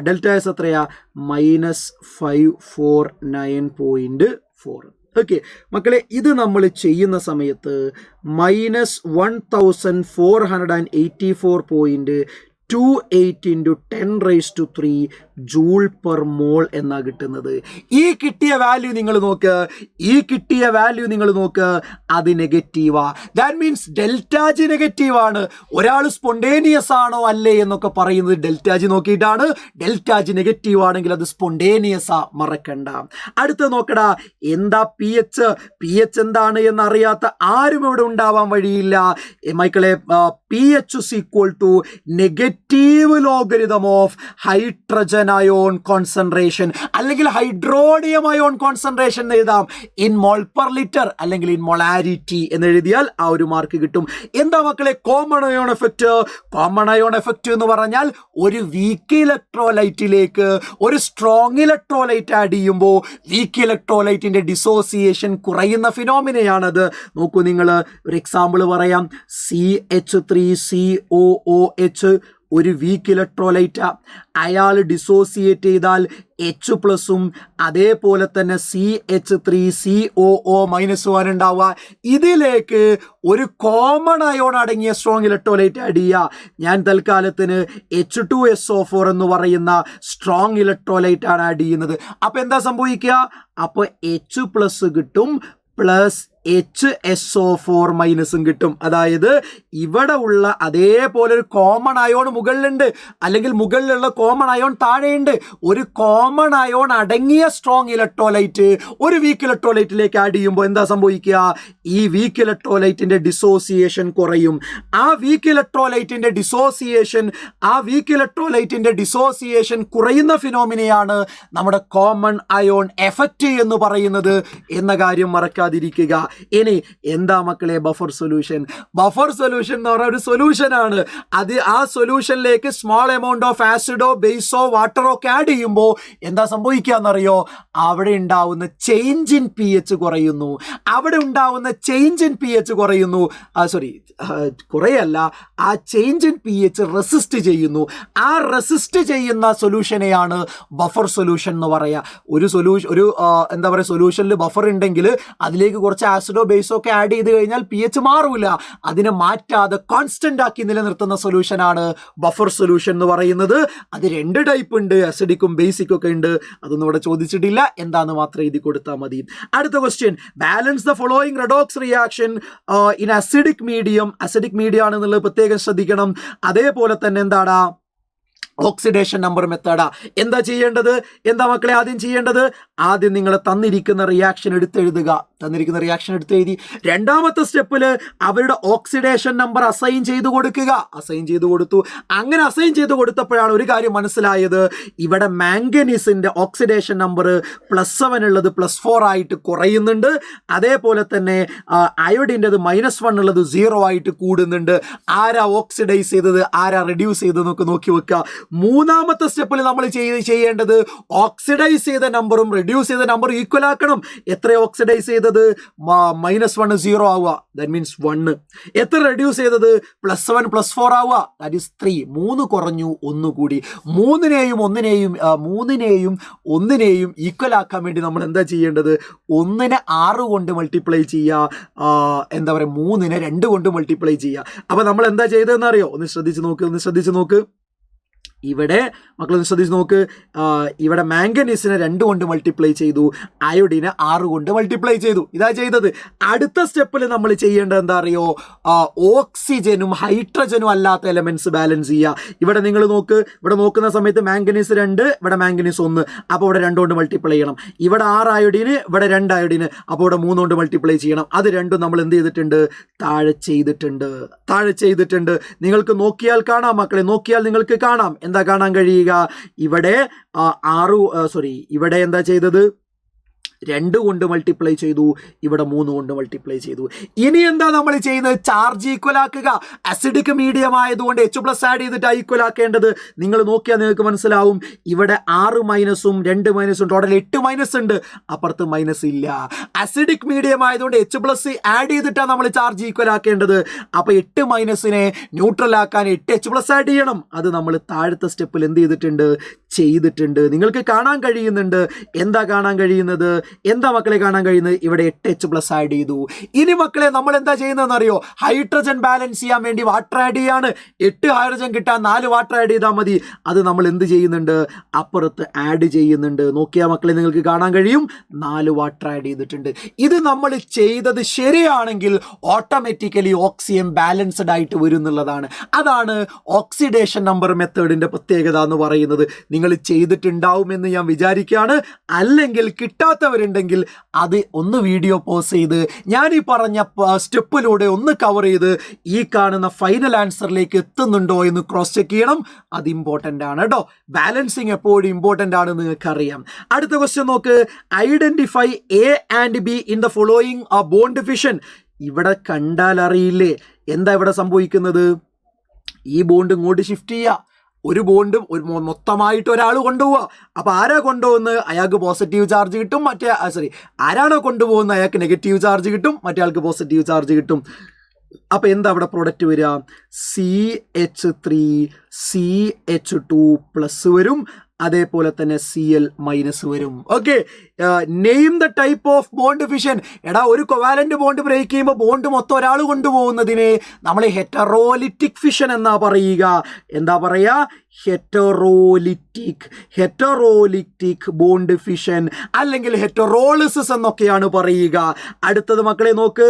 ഡെൽറ്റ എസ് എത്രയാ? -549.4. ഓക്കെ മക്കളെ, ഇത് നമ്മൾ ചെയ്യുന്ന സമയത്ത് -1484.28 ഇൻറ്റു 10⁻³ ജൂൾ പെർ മോൾ എന്നാ കിട്ടുന്നത്. ഈ കിട്ടിയ വാല്യൂ നിങ്ങൾ നോക്ക്, അത് നെഗറ്റീവാ. That means delta G negative ആണ്. ഒരാൾ സ്പോണ്ടേനിയസ് ആണോ അല്ലേ എന്നൊക്കെ പറയുന്നത് ഡെൽറ്റ ജി നോക്കിയിട്ടാണ്. ഡെൽറ്റ ജി നെഗറ്റീവ് ആണെങ്കിൽ അത് സ്പോണ്ടേനിയസാ, മറക്കണ്ട. അടുത്ത നോക്കടാ, എന്താ പി എച്ച് എന്താണ് എന്നറിയാത്ത ആരും ഇവിടെ ഉണ്ടാവാൻ വഴിയില്ല മക്കളെ. P H is equal to negative logarithm of hydrogen ion concentration, അല്ലെങ്കിൽ ഹൈഡ്രോണിയം അയോൺ കോൺസെൻട്രേഷൻ എഴുതാം. ഇൻ മോൾ പെർ ലിറ്റർ അല്ലെങ്കിൽ ഇൻ മൊളാരിറ്റി എന്ന് എഴുതിയാൽ ആ ഒരു മാർക്ക് കിട്ടും. എന്താ മക്കളെ common ion effect? Common ion effect എന്ന് പറഞ്ഞാൽ ഒരു വീക്ക് ഇലക്ട്രോലൈറ്റിലേക്ക് ഒരു സ്ട്രോങ് ഇലക്ട്രോലൈറ്റ് ആഡ് ചെയ്യുമ്പോൾ വീക്ക് ഇലക്ട്രോലൈറ്റിന്റെ ഡിസോസിയേഷൻ കുറയുന്ന ഫിനോമിനയാണത്. നോക്കൂ നിങ്ങൾ, ഒരു എക്സാമ്പിൾ പറയാം. CH3COOH ഒരു വീക്ക് ഇലക്ട്രോലൈറ്റാ. അയാൾ ഡിസോസിയേറ്റ് ചെയ്താൽ H+ഉം അതേപോലെ തന്നെ CH3COO- ഉണ്ടാവുക. ഇതിലേക്ക് ഒരു കോമൺ അയോൺ അടങ്ങിയ സ്ട്രോങ് ഇലക്ട്രോലൈറ്റ് ആഡ് ചെയ്യുക. ഞാൻ തൽക്കാലത്തിന് H2SO4 എന്ന് പറയുന്ന സ്ട്രോങ് ഇലക്ട്രോലൈറ്റ് ആണ് ആഡ് ചെയ്യുന്നത്. അപ്പൊ എന്താ സംഭവിക്കുക? അപ്പൊ H+ കിട്ടും പ്ലസ് HSO4- കിട്ടും. അതായത് ഇവിടെ ഉള്ള അതേപോലെ ഒരു കോമൺ അയോൺ മുകളിലുണ്ട്, അല്ലെങ്കിൽ മുകളിലുള്ള കോമൺ അയോൺ താഴെയുണ്ട്. ഒരു കോമൺ അയോൺ അടങ്ങിയ സ്ട്രോങ് ഇലക്ട്രോലൈറ്റ് ഒരു വീക്ക് ഇലക്ട്രോലൈറ്റിലേക്ക് ആഡ് ചെയ്യുമ്പോൾ എന്താ സംഭവിക്കുക? ഈ വീക്ക് ഇലക്ട്രോലൈറ്റിന്റെ ഡിസോസിയേഷൻ കുറയും. ആ വീക്ക് ഇലക്ട്രോലൈറ്റിന്റെ ഡിസോസിയേഷൻ കുറയുന്ന ഫിനോമിനയാണ് നമ്മുടെ കോമൺ അയോൺ എഫക്റ്റ് എന്ന് പറയുന്നത് എന്ന കാര്യം മറക്കാതിരിക്കുക. ഇനി എന്താ മക്കളെ ബഫർ സൊല്യൂഷൻ? ബഫർ സൊല്യൂഷൻ എന്ന് പറഞ്ഞ ഒരു സൊല്യൂഷൻ ആണ്. അത് ആ സൊല്യൂഷനിലേക്ക് സ്മോൾ എമൗണ്ട് ഓഫ് ആസിഡോ ബേസോ വാട്ടറോ ഒക്കെ ആഡ് ചെയ്യുമ്പോൾ എന്താ സംഭവിക്കുക എന്നറിയോ? അവിടെ ഉണ്ടാവുന്ന ചേഞ്ച് ഇൻ പി എച്ച് കുറയുന്നു. കുറയല്ല, ആ change in P H resist ചെയ്യുന്നു. ആ റെസിസ്റ്റ് ചെയ്യുന്ന സൊല്യൂഷനെയാണ് ബഫർ സൊല്യൂഷൻ എന്ന് പറയുക. ഒരു സൊല്യൂഷനിൽ ബഫർ ഉണ്ടെങ്കിൽ അതിലേക്ക് കുറച്ച് ആസിഡോ ബേസോ ഒക്കെ ആഡ് ചെയ്ത് കഴിഞ്ഞാൽ പി എച്ച് മാറൂല. അതിനെ മാറ്റാതെ കോൺസ്റ്റന്റ് ആക്കി നിലനിർത്തുന്ന സൊല്യൂഷനാണ് ബഫർ സൊല്യൂഷൻ എന്ന് പറയുന്നത്. അത് 2 ടൈപ്പ് ഉണ്ട്, അസിഡിക്കും ബേസിക്കും ഒക്കെ ഉണ്ട്. അതൊന്നും ഇവിടെ ചോദിച്ചിട്ടില്ല, എന്താന്ന് മാത്രം എഴുതി കൊടുത്താൽ മതി. അടുത്ത question, balance the following redox reaction in acidic medium. Acidic medium ആണെന്നുള്ളത് പ്രത്യേകം ശ്രദ്ധിക്കണം. അതേപോലെ തന്നെ എന്താടാ ഓക്സിഡേഷൻ നമ്പർ മെത്തേഡാ. എന്താ മക്കളെ ആദ്യം ചെയ്യേണ്ടത്? ആദ്യം നിങ്ങൾ തന്നിരിക്കുന്ന റിയാക്ഷൻ എടുത്തെഴുതുക. എഴുതി രണ്ടാമത്തെ സ്റ്റെപ്പിൽ അവരുടെ ഓക്സിഡേഷൻ നമ്പർ അസൈൻ ചെയ്ത് കൊടുത്തു. അങ്ങനെ അസൈൻ ചെയ്ത് കൊടുത്തപ്പോഴാണ് ഒരു കാര്യം മനസ്സിലായത്. ഇവിടെ മാംഗനീസിന്റെ ഓക്സിഡേഷൻ നമ്പർ +7 ഉള്ളത് +4 ആയിട്ട് കുറയുന്നുണ്ട്. അതേപോലെ തന്നെ അയോഡിൻ്റെത് -1 ഉള്ളത് 0 ആയിട്ട് കൂടുന്നുണ്ട്. ആരാ ഓക്സിഡൈസ് ചെയ്തത്, ആരാ റെഡ്യൂസ് ചെയ്തതെന്നൊക്കെ നോക്കി വെക്കുക. മൂന്നാമത്തെ സ്റ്റെപ്പിൽ നമ്മൾ ചെയ്യേണ്ടത് ഓക്സിഡൈസ് ചെയ്ത നമ്പറും റെഡ്യൂസ് ചെയ്ത നമ്പറും ഈക്വൽ ആക്കണം. എത്ര ഓക്സിഡൈസ് ചെയ്തത്? -1 0 ആവുക, ദാറ്റ് മീൻസ് 1. എത്ര റെഡ്യൂസ് ചെയ്തത്? +7 +4 ആവുക, ദാറ്റ് ഈസ് 3. 3 കുറഞ്ഞു, 1 കൂടി. മൂന്നിനെയും ഒന്നിനെയും ഈക്വൽ ആക്കാൻ വേണ്ടി നമ്മൾ എന്താ ചെയ്യേണ്ടത്? 1നെ 6 കൊണ്ട് മൾട്ടിപ്ലൈ ചെയ്യുക. 3നെ 2 കൊണ്ട് മൾട്ടിപ്ലൈ ചെയ്യുക. അപ്പൊ നമ്മൾ എന്താ ചെയ്തതെന്ന് അറിയോ? ഒന്ന് ശ്രദ്ധിച്ച് നോക്ക്. ഇവിടെ മക്കളൊന്ന് ശ്രദ്ധിച്ച് നോക്ക്, ഇവിടെ മാംഗനീസിനെ 2 കൊണ്ട് മൾട്ടിപ്ലൈ ചെയ്തു, അയോഡിനെ 6 കൊണ്ട് മൾട്ടിപ്ലൈ ചെയ്തു. ഇതാ ചെയ്തത്. അടുത്ത സ്റ്റെപ്പിൽ നമ്മൾ ചെയ്യേണ്ടത് എന്താ അറിയോ, ഓക്സിജനും ഹൈഡ്രജനും അല്ലാത്ത എലമെന്റ്സ് ബാലൻസ് ചെയ്യുക. ഇവിടെ നിങ്ങൾ നോക്ക്, ഇവിടെ നോക്കുന്ന സമയത്ത് മാംഗനീസ് 2, ഇവിടെ മാംഗനീസ് 1, അപ്പോൾ ഇവിടെ 2 കൊണ്ട് മൾട്ടിപ്ലൈ ചെയ്യണം. ഇവിടെ 6 അയോഡിന്, ഇവിടെ 2 അയോഡിന്, അപ്പോൾ ഇവിടെ 3 കൊണ്ട് മൾട്ടിപ്ലൈ ചെയ്യണം. അത് രണ്ടും നമ്മൾ എന്ത് ചെയ്തിട്ടുണ്ട്, താഴെ ചെയ്തിട്ടുണ്ട്. നിങ്ങൾക്ക് നോക്കിയാൽ കാണാം മക്കളെ, നോക്കിയാൽ നിങ്ങൾക്ക് കാണാം. എന്താ കാണാൻ കഴിയുക, ഇവിടെ ഇവിടെ എന്താ ചെയ്തത്, 2 കൊണ്ട് മൾട്ടിപ്ലൈ ചെയ്തു, ഇവിടെ 3 കൊണ്ട് മൾട്ടിപ്ലൈ ചെയ്തു. ഇനി എന്താ നമ്മൾ ചെയ്യുന്നത്, ചാർജ് ഈക്വൽ ആക്കുക. അസിഡിക് മീഡിയം ആയതുകൊണ്ട് H+ ആഡ് ചെയ്തിട്ട് ഈക്വൽ ആക്കേണ്ടത്. നിങ്ങൾ നോക്കിയാൽ നിങ്ങൾക്ക് മനസ്സിലാവും, ഇവിടെ 6 മൈനസും 2 മൈനസും ടോട്ടൽ 8 മൈനസ് ഉണ്ട്, അപ്പുറത്ത് മൈനസ് ഇല്ല. അസിഡിക് മീഡിയം ആയതുകൊണ്ട് H+ ആഡ് ചെയ്തിട്ടാണ് നമ്മൾ ചാർജ് ഈക്വൽ ആക്കേണ്ടത്. അപ്പോൾ 8 മൈനസിനെ ന്യൂട്രൽ ആക്കാൻ 8H+ ആഡ് ചെയ്യണം. അത് നമ്മൾ താഴത്തെ സ്റ്റെപ്പിൽ എന്ത് ചെയ്തിട്ടുണ്ട്. നിങ്ങൾക്ക് കാണാൻ കഴിയുന്നുണ്ട്. എന്താ കാണാൻ കഴിയുന്നത്, എന്താ മക്കളെ കാണാൻ കഴിയുന്നത്, ഇവിടെ 8H+ ആഡ് ചെയ്തു. ഇനി മക്കളെ നമ്മൾ എന്താ ചെയ്യുന്നതെന്ന് അറിയോ, ഹൈഡ്രജൻ ബാലൻസ് ചെയ്യാൻ വേണ്ടി വാട്ടർ ആഡ് ചെയ്യാണ്. 8 ഹൈഡ്രജൻ കിട്ടാൻ 4 വാട്ടർ ആഡ് ചെയ്താൽ മതി. അത് നമ്മൾ എന്ത് ചെയ്യുന്നുണ്ട്, അപ്പുറത്ത് ആഡ് ചെയ്യുന്നുണ്ട്. നോക്കിയാൽ മക്കളെ നിങ്ങൾക്ക് കാണാൻ കഴിയും, 4 വാട്ടർ ആഡ് ചെയ്തിട്ടുണ്ട്. ഇത് നമ്മൾ ചെയ്തത് ശരിയാണെങ്കിൽ ഓട്ടോമാറ്റിക്കലി ഓക്സിജൻ ബാലൻസ്ഡ് ആയിട്ട് വരും എന്നുള്ളതാണ്. അതാണ് ഓക്സിഡേഷൻ നമ്പർ മെത്തേഡിന്റെ പ്രത്യേകത എന്ന് പറയുന്നത്. നിങ്ങൾ ചെയ്തിട്ടുണ്ടാവുമെന്ന് ഞാൻ വിചാരിക്കുകയാണ്. അല്ലെങ്കിൽ കിട്ടാത്തവരുണ്ടെങ്കിൽ അത് ഒന്ന് വീഡിയോ പോസ് ചെയ്ത് ഞാൻ ഈ പറഞ്ഞ സ്റ്റെപ്പിലൂടെ ഒന്ന് കവർ ചെയ്ത് ഈ കാണുന്ന ഫൈനൽ ആൻസറിലേക്ക് എത്തുന്നുണ്ടോ എന്ന് ക്രോസ് ചെക്ക് ചെയ്യണം. അത് ഇമ്പോർട്ടൻ്റ് ആണ് കേട്ടോ. ബാലൻസിങ് എപ്പോഴും ഇമ്പോർട്ടൻ്റ് ആണ്, നിങ്ങൾക്ക് അറിയാം. അടുത്ത ക്വസ്റ്റ്യൻ നോക്ക്, identify A and B in the following bond fission. ഇവിടെ കണ്ടാൽ അറിയില്ലേ എന്താ ഇവിടെ സംഭവിക്കുന്നത്, ഈ ബോണ്ട് ഇങ്ങോട്ട് ഷിഫ്റ്റ് ചെയ്യുക. ഒരു ബോണ്ടും മൊത്തമായിട്ട് ഒരാൾ കൊണ്ടുപോവുക. അപ്പോൾ ആരാ കൊണ്ടുപോകുന്നത്, അയാൾക്ക് പോസിറ്റീവ് ചാർജ് കിട്ടും, ആരാണോ കൊണ്ടുപോകുന്നത് അയാൾക്ക് നെഗറ്റീവ് ചാർജ് കിട്ടും, മറ്റേ ആൾക്ക് പോസിറ്റീവ് ചാർജ് കിട്ടും. അപ്പോൾ എന്താ അവിടെ പ്രൊഡക്റ്റ് വരിക, CH3 CH2+ വരും, അതേപോലെ തന്നെ Cl- വരും. Okay, name the type of bond fission. എടാ, ഒരു കൊവാലന്റ് ബോണ്ട് ബ്രേക്ക് ചെയ്യുമ്പോൾ ബോണ്ട് മൊത്തം ഒരാൾ കൊണ്ടുപോകുന്നതിനെ നമ്മൾ ഹെറ്ററോലിറ്റിക് ഫിഷൻ എന്നാ പറയുക. എന്താ പറയുക, ഹെറ്ററോലിറ്റിക് ബോണ്ട് ഫിഷൻ അല്ലെങ്കിൽ ഹെറ്ററോളിസിസ് എന്നൊക്കെയാണ് പറയുക. അടുത്തത് മക്കളെ നോക്ക്,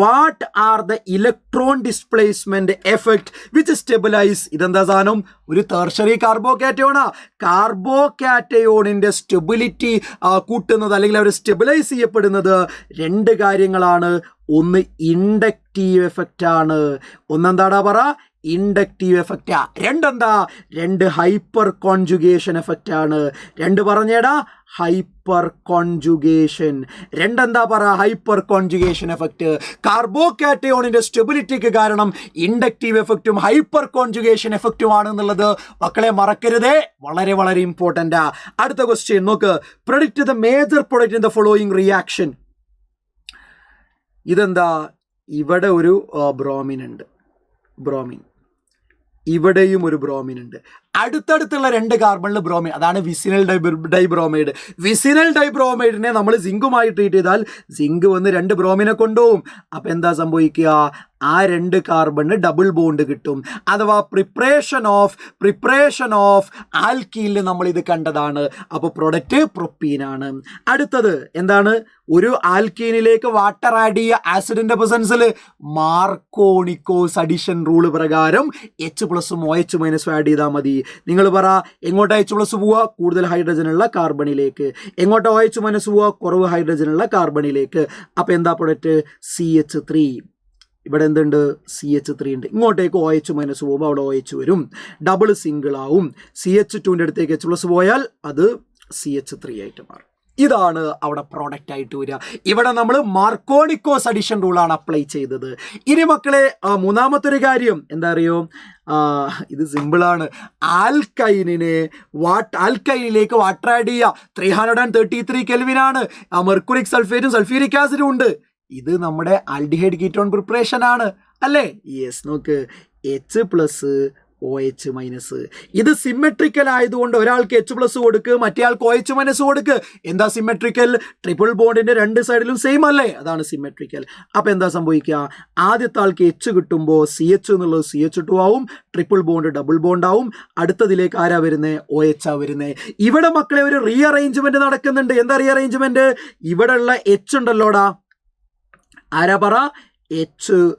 what are the electron displacement effect which stabilise. ഇതെന്താ സാധനം, ഒരു ടെർഷറി കാർബോകാറ്റയോണാ. കാർബോകാറ്റയോണിന്റെ സ്റ്റെബിലിറ്റി കൂട്ടുന്നത് അല്ലെങ്കിൽ അവർ സ്റ്റെബിലൈസ് ചെയ്യപ്പെടുന്നത് 2 കാര്യങ്ങളാണ്. ഒന്ന് ഇൻഡക്റ്റീവ് എഫക്റ്റ് ആണ്, ഒന്നെന്താടാ പറ, ഇൻഡക്റ്റീവ് എഫക്റ്റാ. 2 ഹൈപ്പർ കോൺജുഗേഷൻ എഫക്റ്റ് ആണ്. 2 പറഞ്ഞേടാ, ഹൈപ്പർ കോൺജുഗേഷൻ. 2 പറ, ഹൈപ്പർ കോൺജുഗേഷൻ എഫക്റ്റ്. കാർബോകാറ്റയോണിന്റെ സ്റ്റെബിലിറ്റിക്ക് കാരണം ഇൻഡക്റ്റീവ് എഫക്റ്റും ഹൈപ്പർ കോൺജുഗേഷൻ എഫക്റ്റുമാണ് എന്നുള്ളത് മക്കളെ മറക്കരുതേ, വളരെ വളരെ ഇമ്പോർട്ടൻ്റാ. അടുത്ത ക്വസ്റ്റ്യൻ നോക്ക്, predict the major product in the following reaction. ഇതെന്താ, ഇവിടെ ഒരു ബ്രോമിൻ ഉണ്ട്, ഇവിടെയും ഒരു ബ്രോമിൻ ഉണ്ട്. അടുത്തടുത്തുള്ള 2 കാർബണിൽ ബ്രോമിൻ, അതാണ് വിസിനൽ ഡൈബ്രോമൈഡ്. വിസിനൽ ഡൈബ്രോമൈഡിനെ നമ്മൾ സിങ്കുമായി ട്രീറ്റ് ചെയ്താൽ സിങ്ക് വന്ന് 2 ബ്രോമിനെ കൊണ്ടുപോകും. അപ്പം എന്താ സംഭവിക്കുക, ആ 2 കാർബണിന് ഡബിൾ ബോണ്ട് കിട്ടും. അഥവാ പ്രിപ്പറേഷൻ ഓഫ് ആൽക്കീനിൽ നമ്മൾ ഇത് കണ്ടതാണ്. അപ്പോൾ പ്രൊഡക്റ്റ് പ്രൊപ്പീനാണ്. അടുത്തത് എന്താണ്, ഒരു ആൽക്കീനിലേക്ക് വാട്ടർ ആഡ് ചെയ്യുക ആസിഡിന്റെ പ്രസൻസിൽ. മാർക്കോണിക്കോസ് അഡിഷൻ റൂള് പ്രകാരം H+ഉം OH- ആഡ് ചെയ്താൽ മതി. നിങ്ങൾ പറ, എങ്ങോട്ടാ H+ പോവുക, കൂടുതൽ ഹൈഡ്രജൻ ഉള്ള കാർബണിലേക്ക്. എങ്ങോട്ടാ OH- പോവുക, കുറവ് ഹൈഡ്രജൻ ഉള്ള കാർബണിലേക്ക്. അപ്പോൾ എന്താ പ്രൊഡക്റ്റ്, CH3. ഇവിടെ എന്തുണ്ട്, CH3 ഉണ്ട്. ഇങ്ങോട്ടേക്ക് OH- പോകുമ്പോൾ അവിടെ OH വരും, ഡബിൾ സിംഗിൾ ആവും. CH2ൻ്റെ അടുത്തേക്ക് H+ പോയാൽ അത് CH3 ആയിട്ട് മാറും. ഇതാണ് അവിടെ പ്രോഡക്റ്റ് ആയിട്ട് വരിക. ഇവിടെ നമ്മൾ മാർക്കോണിക്കോസ് അഡിഷൻ റൂളാണ് അപ്ലൈ ചെയ്തത്. ഇനി മക്കളെ, മൂന്നാമത്തെ ഒരു കാര്യം എന്താ അറിയോ, ഇത് സിമ്പിളാണ്. ആൽക്കൈനിലേക്ക് വാട്ടർ ആഡ് ചെയ്യുക. 333 കെൽവിനാണ്. മെർക്കുറിക് സൾഫേറ്റും സൾഫ്യൂരിക് ആസിഡും ഉണ്ട്. ഇത് നമ്മുടെ ആൽഡിഹൈഡ് കീറ്റോൺ പ്രിപ്പറേഷൻ ആണ് അല്ലേ? യെസ്, നോക്ക്, H+ OH-. ഇത് സിമെട്രിക്കൽ ആയതുകൊണ്ട് ഒരാൾക്ക് H+ കൊടുക്ക്, മറ്റേ ആൾക്ക് OH- കൊടുക്ക്. എന്താ സിമെട്രിക്കൽ? ട്രിപ്പിൾ ബോണ്ടിന്റെ രണ്ട് സൈഡിലും സെയിം അല്ലേ? അതാണ് സിമെട്രിക്കൽ. അപ്പൊ എന്താ സംഭവിക്കുക? ആദ്യത്തെ ആൾക്ക് H കിട്ടുമ്പോൾ CH എന്നുള്ളത് CH2 ആവും, ട്രിപ്പിൾ ബോണ്ട് ഡബിൾ ബോണ്ട് ആവും. അടുത്തതിലേക്ക് ആരാ വരുന്നത്? OH ആ വരുന്നത്. ഇവിടെ മക്കളെ ഒരു റീഅറേഞ്ച്മെന്റ് നടക്കുന്നുണ്ട്. എന്താ റീഅറേഞ്ച്മെന്റ്? ഇവിടെ ഉള്ള H ഉണ്ടല്ലോടാ, ആരാ പറ?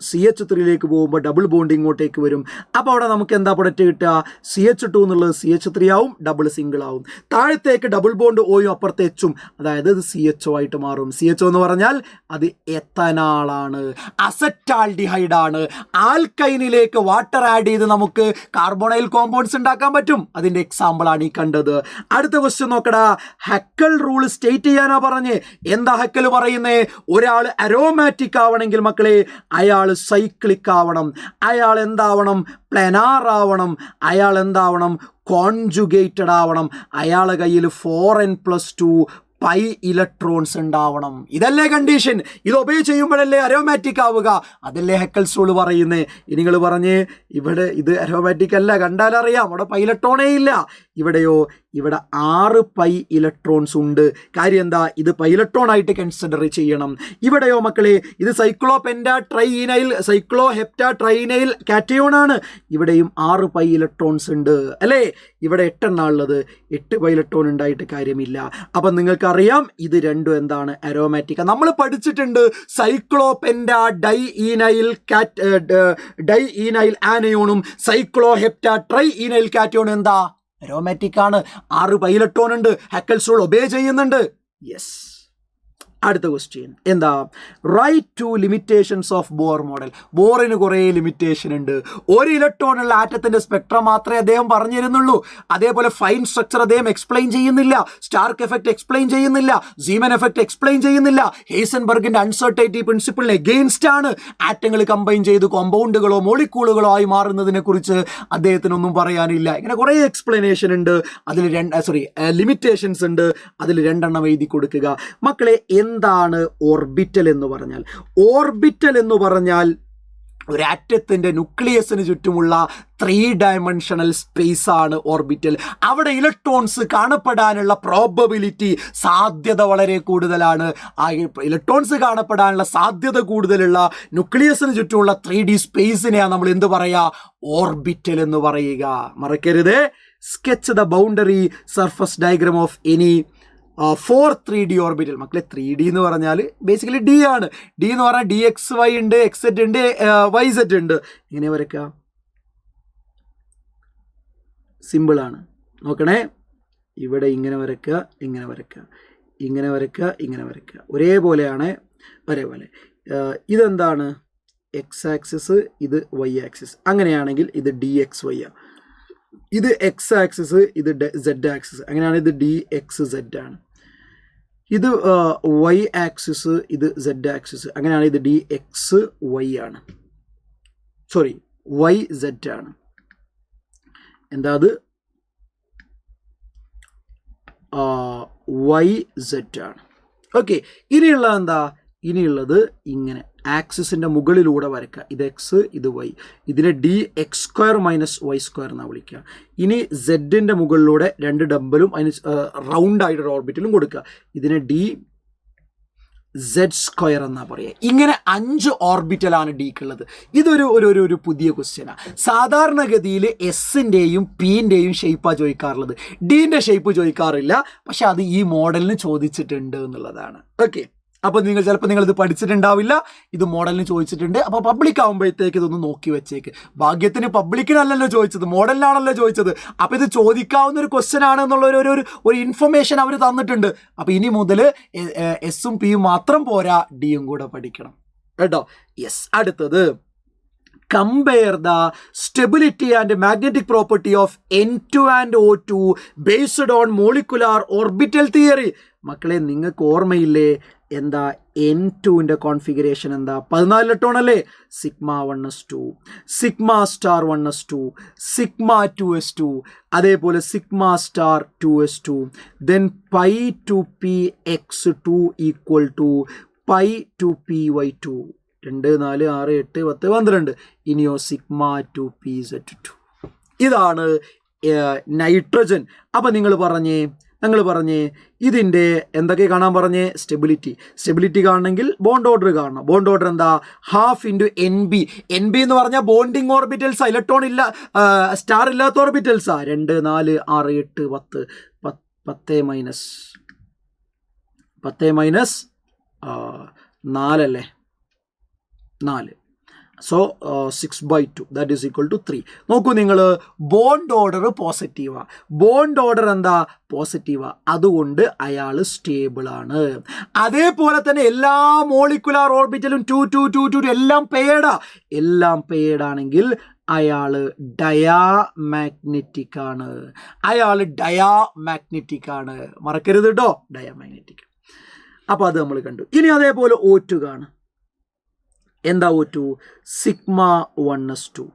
CH3യിലേക്ക് പോകുമ്പോൾ ഡബിൾ ബോണ്ട് ഇങ്ങോട്ടേക്ക് വരും. അപ്പോൾ അവിടെ നമുക്ക് എന്താ പ്രൊഡക്റ്റ് കിട്ടുക? CH2 എന്നുള്ളത് CH3 ആവും, ഡബിൾ സിംഗിൾ ആവും. താഴത്തേക്ക് ഡബിൾ ബോണ്ട് ഓയും അപ്പുറത്തെ എച്ചും, അതായത് ഇത് CHO ആയിട്ട് മാറും. CHO എന്ന് പറഞ്ഞാൽ അത് എത്തനാളാണ്, അസറ്റാൽഡിഹൈഡ് ആണ്. ആൽക്കൈനിലേക്ക് വാട്ടർ ആഡ് ചെയ്ത് നമുക്ക് കാർബോണൈൽ കോമ്പൗണ്ട്സ് ഉണ്ടാക്കാൻ പറ്റും. അതിന്റെ എക്സാമ്പിൾ ആണ് ഈ കണ്ടത്. അടുത്ത ക്വസ്റ്റ്യൻ നോക്കടാ. ഹെക്കൽ റൂൾ സ്റ്റേറ്റ് ചെയ്യാനാ പറഞ്ഞേ. എന്താ ഹെക്കൽ പറയുന്നേ? ഒരാൾ അരോമാറ്റിക് ആവണമെങ്കിൽ മക്കളെ അയാൾ സൈക്ലിക് ആവണം, അയാൾ എന്താവണം? പ്ലാനാർ ആവണം, അയാൾ എന്താവണം? കോൺജുഗേറ്റഡ് ആവണം, അയാളെ കയ്യിൽ 4n+2 പൈ ഇലക്ട്രോൺസ് ഉണ്ടാവണം. ഇതല്ലേ കണ്ടീഷൻ? ഇത് ഒബേ ചെയ്യുമ്പോഴല്ലേ അരോമാറ്റിക് ആവുക. അതല്ലേ ഹെക്കൽസ് റൂൾ പറയുന്നേ. ഇനി നിങ്ങൾ പറഞ്ഞേ ഇവിടെ ഇത് അരോമാറ്റിക് അല്ല, കണ്ടാലറിയാം അവിടെ പൈ ഇലക്ട്രോണേ ഇല്ല. ഇവിടെയോ? ഇവിടെ 6 പൈ ഇലക്ട്രോൺസ് ഉണ്ട്. കാര്യം എന്താ? ഇത് പൈ ഇലക്ട്രോൺ ആയിട്ട് കൺസിഡർ ചെയ്യണം. ഇവിടെയോ മക്കളെ? ഇത് സൈക്ലോ ഹെപ്റ്റാ ട്രൈനൈൽ കാറ്റയോൺ ആണ്. ഇവിടെയും 6 പൈ ഇലക്ട്രോൺസ് ഉണ്ട് അല്ലേ? ഇവിടെ 8 എണ്ണ ഉള്ളത്. 8 പൈ ഇലക്ട്രോൺ ഉണ്ടായിട്ട് കാര്യമില്ല. അപ്പം നിങ്ങൾക്കറിയാം ഇത് രണ്ടും എന്താണ്? അരോമാറ്റിക്. നമ്മൾ പഠിച്ചിട്ടുണ്ട് സൈക്ലോ പെൻറ്റാ ഡൈ ഈനൈൽ ആനയോണും സൈക്ലോ ഹെപ്റ്റാ ട്രൈ ഈനൈൽ കാറ്റയോണും എന്താ? അരോമാറ്റിക് ആണ്. 6 പൈ ഇലക്ട്രോൺ ഉണ്ട്. ഹെക്കൽസ് റൂൾ ഒബേ ചെയ്യുന്നുണ്ട്. യെസ്. അടുത്ത ക്വസ്റ്റ്യൻ എന്താ? Write two limitations of Bohr model. ബോറിന് കുറേ ലിമിറ്റേഷൻ ഉണ്ട്. ഒരു ഇലക്ട്രോൺ ഉള്ള ആറ്റത്തിന്റെ സ്പെക്ട്രം മാത്രമേ അദ്ദേഹം പറഞ്ഞു തരുന്നുള്ളൂ. അതേപോലെ ഫൈൻ സ്ട്രക്ചർ അദ്ദേഹം എക്സ്പ്ലെയിൻ ചെയ്യുന്നില്ല, സ്റ്റാർക്ക് എഫക്ട് എക്സ്പ്ലെയിൻ ചെയ്യുന്നില്ല, സീമൻ എഫക്ട് എക്സ്പ്ലെയിൻ ചെയ്യുന്നില്ല. ഹെയ്സൻബർഗിന്റെ അൺസർട്ടൈനിറ്റി പ്രിൻസിപ്പിളിന് എഗെയിൻസ്റ്റ് ആണ്. ആറ്റങ്ങൾ കമ്പൈൻ ചെയ്ത് കോമ്പൗണ്ടുകളോ മോളിക്യൂളുകളോ ആയി മാറുന്നതിനെ കുറിച്ച് അദ്ദേഹത്തിനൊന്നും പറയാനില്ല. ഇങ്ങനെ കുറേ എക്സ്പ്ലനേഷൻ ഉണ്ട്. അതിൽ ലിമിറ്റേഷൻസ് ഉണ്ട്. അതിൽ 2 എണ്ണം എഴുതി കൊടുക്കുക മക്കളെ. എന്താണ് ഓർബിറ്റൽ എന്ന് പറഞ്ഞാൽ? ഓർബിറ്റൽ എന്ന് പറഞ്ഞാൽ ഒരു ആറ്റത്തിന്റെ ന്യൂക്ലിയസിന് ചുറ്റുമുള്ള 3 ഡയമെൻഷണൽ സ്പേസ് ആണ് ഓർബിറ്റൽ. അവിടെ ഇലക്ട്രോൺസ് കാണപ്പെടാനുള്ള പ്രോബബിലിറ്റി, സാധ്യത വളരെ കൂടുതലാണ്. ആ ഇലക്ട്രോൺസ് കാണപ്പെടാനുള്ള സാധ്യത കൂടുതലുള്ള ന്യൂക്ലിയസിന് ചുറ്റുമുള്ള 3D സ്പേസിനെയാണ് നമ്മൾ എന്ത് പറയുക? ഓർബിറ്റൽ എന്ന് പറയുക. മറക്കരുത്. Sketch the boundary surface diagram of any 4 3D orbital. മക്കളെ 3D എന്ന് പറഞ്ഞാൽ ബേസിക്കലി D ആണ്. D എന്ന് പറഞ്ഞാൽ DXY ഉണ്ട്, XZ ഉണ്ട്, YZ ഉണ്ട്. ഇങ്ങനെ വരയ്ക്കുക, സിമ്പിളാണ്. നോക്കണേ, ഇവിടെ ഇങ്ങനെ വരയ്ക്കുക, ഇങ്ങനെ വരയ്ക്കുക, ഇങ്ങനെ വരയ്ക്കുക, ഇങ്ങനെ വരയ്ക്കുക. ഒരേപോലെയാണ്, ഒരേപോലെ. ഇതെന്താണ്? X ആക്സിസ്, ഇത് Y ആക്സിസ്. അങ്ങനെയാണെങ്കിൽ ഇത് DXY ആണ്. ഇത് X ആക്സിസ്, ഇത് Z ആക്സിസ്. അങ്ങനെയാണ് ഇത് DXZ ആണ്. ഇത് Y ആക്സിസ്, ഇത് Z ആക്സിസ്. അങ്ങനെയാണ് ഇത് DXY ആണ്. സോറി, YZ ആണ്. എന്താ അത്? YZ ആണ്. ഓക്കെ. ഇനിയുള്ളത് എന്താ? ഇനിയുള്ളത് ഇങ്ങനെ ആക്സിസിൻ്റെ മുകളിലൂടെ വരയ്ക്കുക. ഇത് എക്സ്, ഇത് വൈ. ഇതിനെ DX² - Y² എന്നാണ് വിളിക്കുക. ഇനി സെഡിൻ്റെ മുകളിലൂടെ 2 ഡബിളും അതിന് റൗണ്ടായിട്ടൊരു ഓർബിറ്റലും കൊടുക്കുക. ഇതിനെ DZ² എന്നാണ് പറയുക. ഇങ്ങനെ 5 ഓർബിറ്റലാണ് ഡിക്കുള്ളത്. ഇതൊരു ഒരു പുതിയ ക്വസ്റ്റ്യനാണ്. സാധാരണഗതിയിൽ എസിൻ്റെയും പിൻ്റെയും ഷേപ്പാണ് ചോദിക്കാറുള്ളത്. ഡീൻ്റെ ഷേപ്പ് ചോദിക്കാറില്ല. പക്ഷെ അത് ഈ മോഡലിന് ചോദിച്ചിട്ടുണ്ട് എന്നുള്ളതാണ്. ഓക്കെ. അപ്പോൾ ചിലപ്പോൾ നിങ്ങളിത് പഠിച്ചിട്ടുണ്ടാവില്ല. ഇത് മോഡലിന് ചോദിച്ചിട്ടുണ്ട്. അപ്പോൾ പബ്ലിക് ആകുമ്പോഴത്തേക്ക് ഇതൊന്ന് നോക്കി വെച്ചേക്ക്. ഭാഗ്യത്തിന് പബ്ലിക്കിനല്ലല്ലോ ചോദിച്ചത്, മോഡലിനാണല്ലോ ചോദിച്ചത്. അപ്പോൾ ഇത് ചോദിക്കാവുന്ന ഒരു ക്വസ്റ്റ്യൻ ആണ് എന്നുള്ള ഒരു ഇൻഫർമേഷൻ അവർ തന്നിട്ടുണ്ട്. അപ്പോൾ ഇനി മുതൽ എസും പിയും മാത്രം പോരാ, ഡിയും കൂടെ പഠിക്കണം കേട്ടോ. യെസ്. അടുത്തത്, compare the stability and magnetic property of N2 and O2 based on molecular orbital theory. മക്കളെ, നിങ്ങൾക്ക് ഓർമ്മയില്ലേ എന്താ N2ൻ്റെ കോൺഫിഗറേഷൻ എന്താ? 14 ഇലക്ട്രോൺ അല്ലേ? σ1s2, σ*1s2, σ2s2, അതേപോലെ σ*2s2, then π2px2 = π2py2. 2 4 6 8 10 12. ഇനിയോ σ2pz2. ഇതാണ് നൈട്രജൻ. അപ്പം നിങ്ങൾ പറഞ്ഞേ ഇതിൻ്റെ എന്തൊക്കെ കാണാൻ പറഞ്ഞേ? സ്റ്റെബിലിറ്റി കാണണമെങ്കിൽ ബോണ്ട് ഓർഡർ കാണണം. ബോണ്ട് ഓർഡർ എന്താ? Half into NB. NB എന്ന് പറഞ്ഞാൽ ബോണ്ടിങ് ഓർബിറ്റൽസാ, ഇലക്ട്രോൺ ഇല്ല, സ്റ്റാർ ഇല്ലാത്ത ഓർബിറ്റൽസാ. 2 4 6 8 10 4 അല്ലേ? 4. So 6/2 that is equal to 3. നോക്കൂ നിങ്ങൾ, ബോണ്ട് ഓർഡർ പോസിറ്റീവാ. ബോണ്ട് ഓർഡർ എന്താ? പോസിറ്റീവാ. അതുകൊണ്ട് അയാൾ സ്റ്റേബിളാണ്. അതേപോലെ തന്നെ എല്ലാ മോളിക്കുലാർ ഓർബിറ്റലും 2 2 2 2 എല്ലാം പെയർഡാണെങ്കിൽ അയാൾ ഡയാമാഗ്നറ്റിക് ആണ്. മറക്കരുത് കേട്ടോ, ഡയാമാഗ്നറ്റിക്. അപ്പോൾ അത് നമ്മൾ കണ്ടു. ഇനി അതേപോലെ O2 കാണും. എന്താ O2? Sigma 1s2,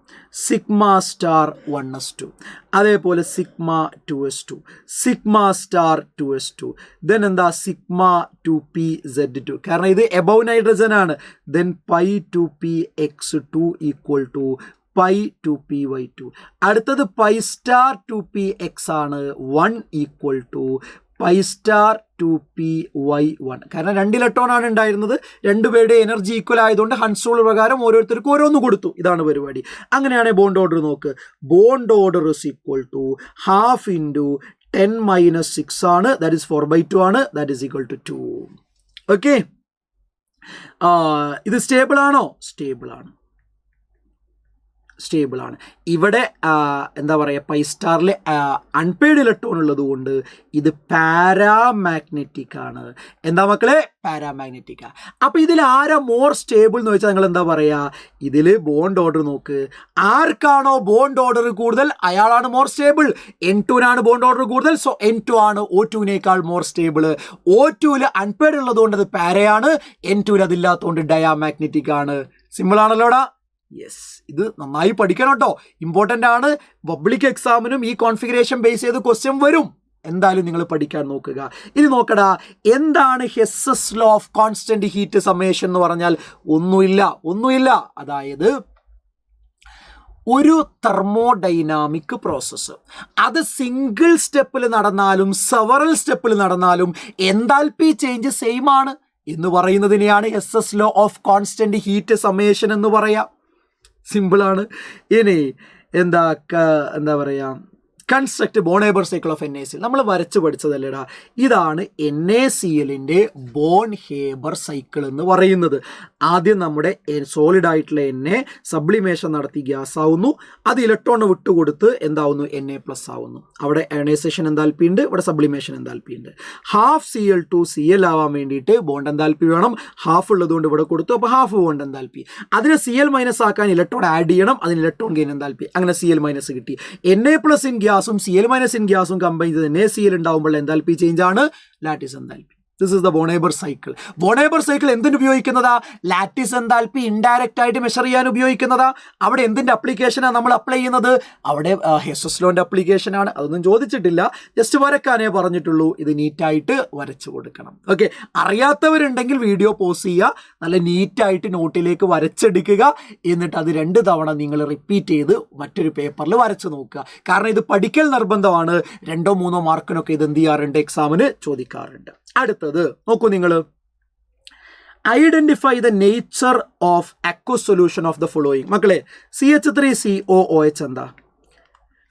sigma star 1s2, അതേപോലെ sigma 2s2, sigma star 2s2, then എന്താ? സിഗ്മ 2pz2, കാരണം ഇത് എബവ് നൈട്രജൻ ആണ്. Then pi 2px2 equal to pi 2py2. അടുത്തത് പൈ സ്റ്റാർ 2px ആണ്. 1 equal to pi star 2py1. കാരണം 2 ഇലക്ട്രോണാണ് ഉണ്ടായിരുന്നത്. രണ്ടുപേരുടെ എനർജി ഈക്വൽ ആയതുകൊണ്ട് ഹൺസ് റൂൾ പ്രകാരം ഓരോരുത്തർക്കും ഓരോന്ന് കൊടുത്തു. ഇതാണ് പരിപാടി. അങ്ങനെയാണെങ്കിൽ ബോണ്ട് ഓർഡർ നോക്ക്. Bond order is equal to half into 10 - 6 ആണ്. ദാറ്റ് ഈസ് 4/2 ആണ്. That is equal to 2. Okay, ഇത് സ്റ്റേബിൾ ആണോ? സ്റ്റേബിൾ ആണ്. ഇവിടെ എന്താ പറയുക, പൈ സ്റ്റാറിൽ അൺപെയ്ഡ് ഇലക്ട്രോൺ ഉള്ളത് കൊണ്ട് ഇത് പാരാമാഗ്നറ്റിക് ആണ്. എന്താ മക്കളെ? പാരാമാഗ്നറ്റിക്. അപ്പോൾ ഇതിൽ ആരാ മോർ സ്റ്റേബിൾ എന്ന് വെച്ചാൽ നിങ്ങൾ എന്താ പറയുക? ഇതിൽ ബോണ്ട് ഓർഡർ നോക്ക്. ആർക്കാണോ ബോണ്ട് ഓർഡർ കൂടുതൽ അയാളാണ് മോർ സ്റ്റേബിൾ. N2-നാണ് ബോണ്ട് ഓർഡർ കൂടുതൽ. സോ N2 ആണ് O2-നേക്കാൾ മോർ സ്റ്റേബിൾ. O2-ൽ അൺപെയ്ഡ് ഉള്ളതുകൊണ്ട് അത് പാരയാണ്. N2-ൽ അതില്ലാത്തതുകൊണ്ട് ഡയാമാഗ്നറ്റിക് ആണ്. സിമ്പിൾ ആണല്ലോടാ? യെസ്, ഇത് നന്നായി പഠിക്കണം കേട്ടോ, ഇമ്പോർട്ടൻ്റ് ആണ്. പബ്ലിക് എക്സാമിനും ഈ കോൺഫിഗറേഷൻ ബേസ് ചെയ്ത് ക്വസ്റ്റ്യൻ വരും. എന്തായാലും നിങ്ങൾ പഠിക്കാൻ നോക്കുക. ഇനി നോക്കടാ, എന്താണ് Hess's law of constant heat summation എന്ന് പറഞ്ഞാൽ? ഒന്നുമില്ല. അതായത് ഒരു തെർമോഡൈനാമിക് പ്രോസസ്സ് അത് സിംഗിൾ സ്റ്റെപ്പിൽ നടന്നാലും സെവറൽ സ്റ്റെപ്പിൽ നടന്നാലും എൻതാൽപ്പി ചേഞ്ച് സെയിം ആണ് എന്ന് പറയുന്നതിനെയാണ് Hess's law of constant heat summation എന്ന് പറയാം. സിമ്പിളാണ്. ഇനി എന്താ പറയുക, construct Born Haber cycle of NaCl നമ്മൾ വരച്ച് പഠിച്ചതല്ലേടാ. ഇതാണ് NaClൻ്റെ ബോൺ-ഹേബർ സൈക്കിൾ എന്ന് പറയുന്നത്. ആദ്യം നമ്മുടെ സോളിഡ് ആയിട്ടുള്ള Na സബ്ലിമേഷൻ നടത്തി ഗ്യാസ് ആവുന്നു. അത് ഇലക്ട്രോൺ വിട്ടുകൊടുത്ത് എന്താവുന്നു? Na+ ആവുന്നു. അവിടെ അയണൈസേഷൻ എന്താൽപ്പി ഉണ്ട്, ഇവിടെ സബ്ലിമേഷൻ എന്താൽപ്പി ഉണ്ട്. ഹാഫ് Cl2 Cl ആവാൻ വേണ്ടിയിട്ട് ബോണ്ട് എന്താൽപ്പി വേണം. ഹാഫ് ഉള്ളതുകൊണ്ട് ഇവിടെ കൊടുത്തു, അപ്പോൾ ഹാഫ് ബോണ്ട് എന്താൽപ്പി. അതിനെ Cl- ആക്കാൻ ഇലക്ട്രോൺ ആഡ് ചെയ്യണം. അതിന് ഇലക്ട്രോൺ ഗെയിൻ എന്താൽപ്പി. അങ്ങനെ Cl- കിട്ടി. Na+ ഇൻ ഗ്യാസും Cl- ഇൻ ഗ്യാസും കമ്പൈൻ ചെയ്ത് NaCl ഉണ്ടാവുമ്പോൾ എന്താൽപ്പി ചേഞ്ച് ആണ്, lattice എന്താൽപ്പി. This is the bone-Haber cycle. Bone-Haber cycle എന്തിനു ഉപയോഗിക്കുന്നതാ? ലാറ്റിസ് എന്താൽപ്പി ഇൻഡയറക്റ്റ് ആയിട്ട് മെഷർ ചെയ്യാൻ ഉപയോഗിക്കുന്നതാ. അവിടെ എന്തിൻ്റെ അപ്ലിക്കേഷനാണ് നമ്മൾ അപ്ലൈ ചെയ്യുന്നത്? അവിടെ ഹെസ്സസ് ലോന്റെ അപ്ലിക്കേഷൻ ആണ്. അതൊന്നും ചോദിച്ചിട്ടില്ല, ജസ്റ്റ് വരക്കാനേ പറഞ്ഞിട്ടുള്ളൂ. ഇത് നീറ്റായിട്ട് വരച്ചു കൊടുക്കണം. ഓക്കെ, അറിയാത്തവരുണ്ടെങ്കിൽ വീഡിയോ പോസ് ചെയ്യുക, നല്ല നീറ്റായിട്ട് നോട്ടിലേക്ക് വരച്ചെടുക്കുക. എന്നിട്ട് അത് 2 തവണ നിങ്ങൾ റിപ്പീറ്റ് ചെയ്ത് മറ്റൊരു പേപ്പറിൽ വരച്ച് നോക്കുക. കാരണം ഇത് പഠിക്കൽ നിർബന്ധമാണ്. 2 3 മാർക്കിനൊക്കെ ഇത് എന്ത് ചെയ്യാറുണ്ട്? എക്സാമിന് ചോദിക്കാറുണ്ട്. അടുത്തത് നോക്കൂ നിങ്ങൾ, identify the nature of aqueous solution of the following. മക്കളെ, CH3COOH എന്താ?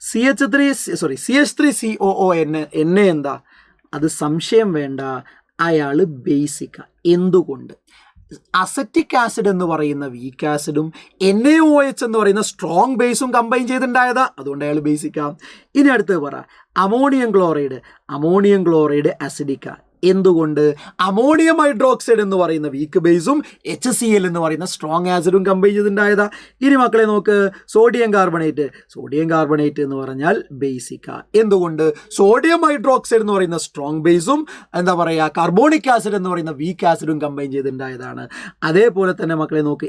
CH3COON എന്താ? അത് സംശയം വേണ്ട, അയാൾ ബേസിക്കാ. എന്തുകൊണ്ട്? അസറ്റിക് ആസിഡ് എന്ന് പറയുന്ന വീക്ക് ആസിഡും NaOH എന്ന് പറയുന്ന സ്ട്രോങ് ബേസും കമ്പൈൻ ചെയ്തിട്ടുണ്ടായതാ, അതുകൊണ്ട് അയാൾ ബേസിക്കാ. ഇനി അടുത്ത് പറ, അമോണിയം ക്ലോറൈഡ് അസിഡിക്കാ. എന്തുകൊണ്ട്? അമോണിയം ഹൈഡ്രോക്സൈഡ് എന്ന് പറയുന്ന വീക്ക് ബേസും HCl എന്ന് പറയുന്ന സ്ട്രോങ് ആസിഡും കമ്പൈൻ ചെയ്തിട്ടുണ്ടായതാ. ഇനി മക്കളെ നോക്ക്, സോഡിയം കാർബണേറ്റ് എന്ന് പറഞ്ഞാൽ ബേസിക്കാ. എന്തുകൊണ്ട്? സോഡിയം ഹൈഡ്രോക്സൈഡ് എന്ന് പറയുന്ന സ്ട്രോങ് ബേസും എന്താ പറയുക, കാർബോണിക് ആസിഡ് എന്ന് പറയുന്ന വീക്ക് ആസിഡും കമ്പൈൻ ചെയ്തിട്ടുണ്ടായതാണ്. അതേപോലെ തന്നെ മക്കളെ നോക്ക്,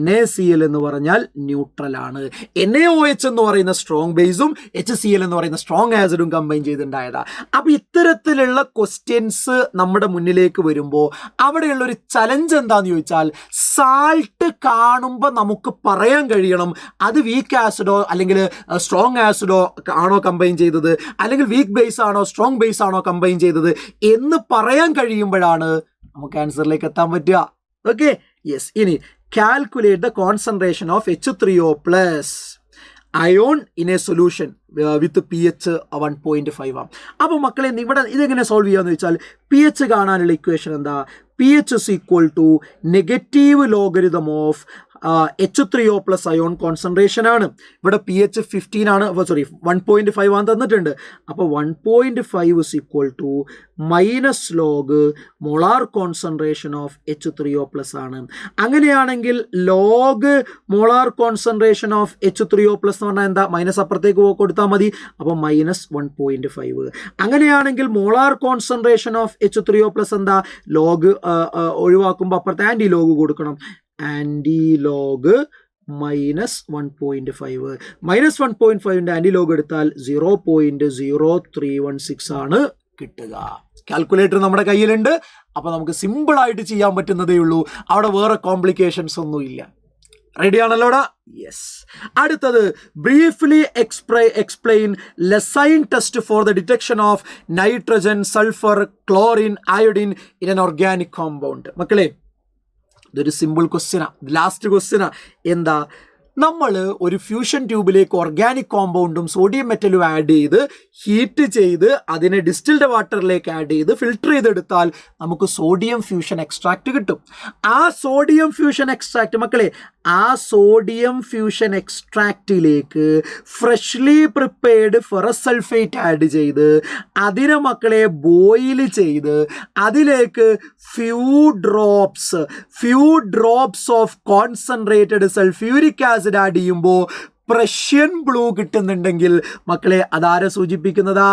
NaCl എന്ന് പറഞ്ഞാൽ ന്യൂട്രൽ ആണ്. NaOH എന്ന് പറയുന്ന സ്ട്രോങ് ബേസും HCl എന്ന് പറയുന്ന സ്ട്രോങ് ആസിഡും കമ്പൈൻ ചെയ്തിട്ടുണ്ടായതാ. അപ്പൊ ഇത്തരത്തിലുള്ള ക്വസ്റ്റ്യൻസ് നമ്മുടെ മുന്നിലേക്ക് വരുമ്പോൾ അവിടെയുള്ള ഒരു ചലഞ്ച് എന്താന്ന് ചോദിച്ചാൽ, സാൾട്ട് കാണുമ്പോൾ നമുക്ക് പറയാൻ കഴിയണം അത് വീക്ക് ആസിഡോ അല്ലെങ്കിൽ സ്ട്രോങ് ആസിഡോ ആണോ കമ്പൈൻ ചെയ്തത്, അല്ലെങ്കിൽ വീക്ക് ബേസ് ആണോ സ്ട്രോങ് ബേസ് ആണോ കമ്പൈൻ ചെയ്തത് എന്ന് പറയാൻ കഴിയുമ്പോഴാണ് നമുക്ക് ആൻസറിലേക്ക് എത്താൻ പറ്റുക. Okay, yes. ഇനി calculate the concentration of H3O+ ion in a solution with pH 1.5 ആണ്. അപ്പോൾ മക്കളെ ഇവിടെ ഇതെങ്ങനെ സോൾവ് ചെയ്യാന്ന് വെച്ചാൽ, pH കാണാനുള്ള ഇക്വേഷൻ എന്താ? pH negative logarithm of H3O+ ion concentration ആണ്. ഇവിടെ pH 15 ആണ്, 1.5 ആണ് തന്നിട്ടുണ്ട്. അപ്പോൾ 1.5 minus log molar concentration of H3O+ ആണ്. അങ്ങനെയാണെങ്കിൽ log molar concentration of H3O+ എന്ന് പറഞ്ഞാൽ എന്താ? മൈനസ് അപ്പുറത്തേക്ക് കൊടുത്താൽ മതി. അപ്പോൾ -1.5. അങ്ങനെയാണെങ്കിൽ മോളാർ കോൺസെൻട്രേഷൻ ഓഫ് H3O+ എന്താ? ലോഗ് ഒഴിവാക്കുമ്പോൾ അപ്പുറത്ത് ആൻറ്റി ലോഗ് കൊടുക്കണം. ആൻറ്റി ലോഗ് -1.5 -1.5 ആൻറ്റി ലോഗ് എടുത്താൽ 0.0316 ആണ് കിട്ടുക. കാൽക്കുലേറ്റർ നമ്മുടെ കയ്യിലുണ്ട്. അപ്പോൾ നമുക്ക് സിമ്പിളായിട്ട് ചെയ്യാൻ പറ്റുന്നതേ ഉള്ളൂ. അവിടെ വേറെ കോംപ്ലിക്കേഷൻസ് ഒന്നുമില്ല. റെഡി ആണല്ലോടാ? യെസ്. അടുത്തത്, briefly explain Lassaigne test for the detection of nitrogen, sulphur, chlorine, iodine in an organic compound. മക്കളെ, ഇതൊരു സിമ്പിൾ ക്വസ്റ്റ്യനാ, ലാസ്റ്റ് ക്വസ്റ്റ്യനാ. എന്താ? നമ്മൾ ഒരു ഫ്യൂഷൻ ട്യൂബിലേക്ക് ഓർഗാനിക് കോമ്പൗണ്ടും സോഡിയം മെറ്റലും ആഡ് ചെയ്ത് ഹീറ്റ് ചെയ്ത് അതിനെ ഡിസ്റ്റിൽഡ് വാട്ടറിലേക്ക് ആഡ് ചെയ്ത് ഫിൽട്ടർ ചെയ്തെടുത്താൽ നമുക്ക് സോഡിയം ഫ്യൂഷൻ എക്സ്ട്രാക്റ്റ് കിട്ടും. ആ സോഡിയം ഫ്യൂഷൻ എക്സ്ട്രാക്റ്റ് മക്കളെ, ആ സോഡിയം ഫ്യൂഷൻ എക്സ്ട്രാക്റ്റിലേക്ക് freshly prepared ferrous sulphate add ചെയ്ത് അതിനെ മക്കളെ ബോയിൽ ചെയ്ത് അതിലേക്ക് few drops of concentrated sulphuric acid add ചെയ്യുമ്പോൾ പ്രഷ്യൻ ബ്ലൂ കിട്ടുന്നുണ്ടെങ്കിൽ മക്കളെ അതാരെ സൂചിപ്പിക്കുന്നതാ?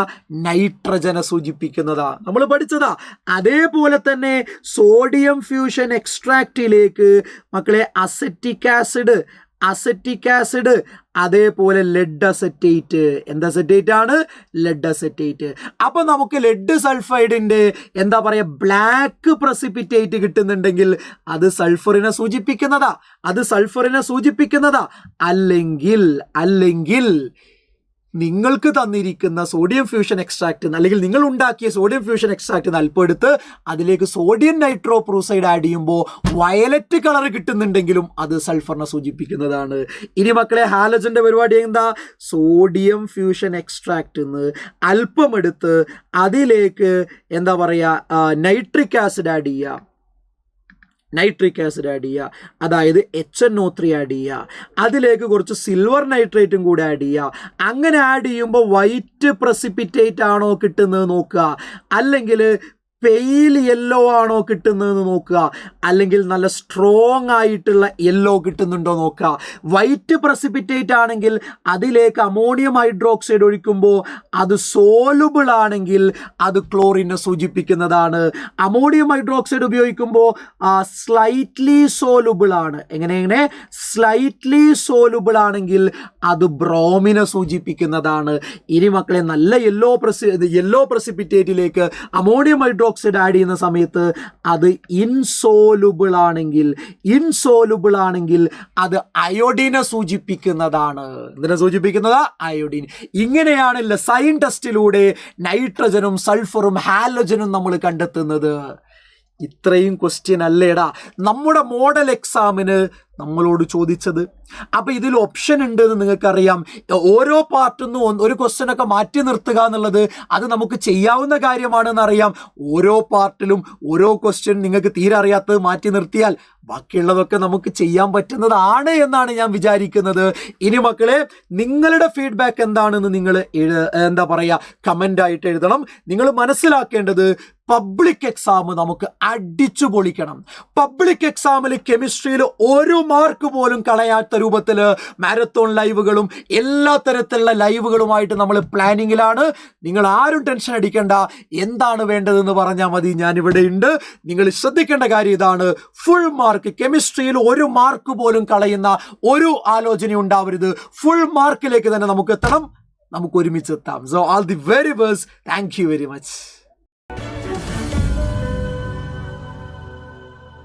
നൈട്രജനെ സൂചിപ്പിക്കുന്നതാ. നമ്മൾ പഠിച്ചതാ. അതേപോലെ തന്നെ സോഡിയം ഫ്യൂഷൻ എക്സ്ട്രാക്റ്റിലേക്ക് മക്കളെ അസറ്റിക് ആസിഡ് അതേപോലെ ലെഡ് അസറ്റേറ്റ്. എന്താ അസറ്റേറ്റ് ആണ്? Lead acetate. അപ്പൊ നമുക്ക് ലെഡ് സൾഫൈഡിന്റെ എന്താ പറയാ ബ്ലാക്ക് പ്രസിപ്പിറ്റേറ്റ് കിട്ടുന്നുണ്ടെങ്കിൽ അത് സൾഫറിനെ സൂചിപ്പിക്കുന്നതാ. അല്ലെങ്കിൽ നിങ്ങൾക്ക് തന്നിരിക്കുന്ന സോഡിയം ഫ്യൂഷൻ എക്സ്ട്രാക്റ്റ് അല്ലെങ്കിൽ നിങ്ങൾ ഉണ്ടാക്കിയ സോഡിയം ഫ്യൂഷൻ എക്സ്ട്രാക്റ്റ് അല്പം എടുത്ത് അതിലേക്ക് സോഡിയം നൈട്രോപ്രൂസൈഡ് ആഡ് ചെയ്യുമ്പോൾ വയലറ്റ് കളർ കിട്ടുന്നുണ്ടെങ്കിലും അത് സൾഫറിനെ സൂചിപ്പിക്കുന്നതാണ്. ഇനി മക്കളെ, ഹാലജന്റെ പരിപാടി എന്താ? സോഡിയം ഫ്യൂഷൻ എക്സ്ട്രാക്റ്റ് അല്പം എടുത്ത് അതിലേക്ക് എന്താ പറയുക നൈട്രിക് ആസിഡ് ആഡ് ചെയ്യുക. അതായത് HNO3 ആഡ് ചെയ്യുക. അതിലേക്ക് കുറച്ച് സിൽവർ നൈട്രേറ്റും കൂടെ ആഡ് ചെയ്യുക. അങ്ങനെ ആഡ് ചെയ്യുമ്പോൾ വൈറ്റ് പ്രസിപ്പിറ്റേറ്റ് ആണോ കിട്ടുന്നത് നോക്കുക, അല്ലെങ്കിൽ പെയിൽ യെല്ലോ ആണോ കിട്ടുന്നതെന്ന് നോക്കുക, അല്ലെങ്കിൽ നല്ല സ്ട്രോങ് ആയിട്ടുള്ള യെല്ലോ കിട്ടുന്നുണ്ടോ നോക്കുക. വൈറ്റ് പ്രസിപ്പിറ്റേറ്റ് ആണെങ്കിൽ അതിലേക്ക് അമോണിയം ഹൈഡ്രോക്സൈഡ് ഒഴിക്കുമ്പോൾ അത് സോലുബിൾ ആണെങ്കിൽ അത് ക്ലോറിനെ സൂചിപ്പിക്കുന്നതാണ്. അമോണിയം ഹൈഡ്രോക്സൈഡ് ഉപയോഗിക്കുമ്പോൾ സ്ലൈറ്റ്ലി സോലുബിൾ ആണ്. എങ്ങനെ? സ്ലൈറ്റ്ലി സോലുബിൾ ആണെങ്കിൽ അത് ബ്രോമിനെ സൂചിപ്പിക്കുന്നതാണ്. ഇനി മക്കളെ, നല്ല യെല്ലോ പ്രസിപ്പിറ്റേറ്റിലേക്ക് അമോണിയം ഹൈഡ്രോക്സൈഡ് ആഡ് ചെയ്യുന്ന സമയത്ത് അത് ഇൻസോലുബിൾ ആണെങ്കിൽ അത് അയോഡിനെ സൂചിപ്പിക്കുന്നതാണ്. എന്തിനെ സൂചിപ്പിക്കുന്നതാ? അയോഡിൻ. ഇങ്ങനെയാണ് ലെസൈൻ ടെസ്റ്റിലൂടെ നൈട്രജനും സൾഫറും ഹാലജനും നമ്മൾ കണ്ടെത്തുന്നത്. ഇത്രയും ക്വസ്റ്റ്യൻ അല്ലേടാ നമ്മുടെ മോഡൽ എക്സാമിന് നമ്മളോട് ചോദിച്ചത്. അപ്പോൾ ഇതിൽ ഓപ്ഷൻ ഉണ്ട് എന്ന് നിങ്ങൾക്കറിയാം. ഓരോ പാർട്ടിൽ നിന്നും ഒരു ക്വസ്റ്റ്യനൊക്കെ മാറ്റി നിർത്തുക എന്നുള്ളത് അത് നമുക്ക് ചെയ്യാവുന്ന കാര്യമാണെന്ന് അറിയാം. ഓരോ പാർട്ടിലും ഓരോ ക്വസ്റ്റ്യൻ നിങ്ങൾക്ക് തീരെ അറിയാത്തത് മാറ്റി നിർത്തിയാൽ ബാക്കിയുള്ളതൊക്കെ നമുക്ക് ചെയ്യാൻ പറ്റുന്നതാണ് എന്നാണ് ഞാൻ വിചാരിക്കുന്നത്. ഇനി മക്കളെ, നിങ്ങളുടെ ഫീഡ്ബാക്ക് എന്താണെന്ന് നിങ്ങൾ എന്താ പറയുക കമൻ്റ് ആയിട്ട് എഴുതണം. നിങ്ങൾ മനസ്സിലാക്കേണ്ടത് പബ്ലിക് എക്സാം നമുക്ക് അടിച്ചു പൊളിക്കണം. പബ്ലിക് എക്സാമിൽ കെമിസ്ട്രിയിൽ ഒരു മാർക്ക് പോലും കളയാത്ത രൂപത്തിൽ മാരത്തോൺ ലൈവുകളും എല്ലാ തരത്തിലുള്ള ലൈവുകളുമായിട്ട് നമ്മൾ പ്ലാനിങ്ങിലാണ്. നിങ്ങൾ ആരും ടെൻഷൻ അടിക്കേണ്ട. എന്താണ് വേണ്ടതെന്ന് പറഞ്ഞാൽ മതി, ഞാനിവിടെ ഉണ്ട്. നിങ്ങൾ ശ്രദ്ധിക്കേണ്ട കാര്യം ഇതാണ്, ഫുൾ മാർക്ക് കെമിസ്ട്രിയിൽ ഒരു മാർക്ക് പോലും കളയുന്ന ഒരു ആലോചന ഉണ്ടാവരുത്. ഫുൾ മാർക്കിലേക്ക് തന്നെ നമുക്ക് എത്തണം. നമുക്ക് ഒരുമിച്ച് എത്താം. So all the very best. Thank you very much.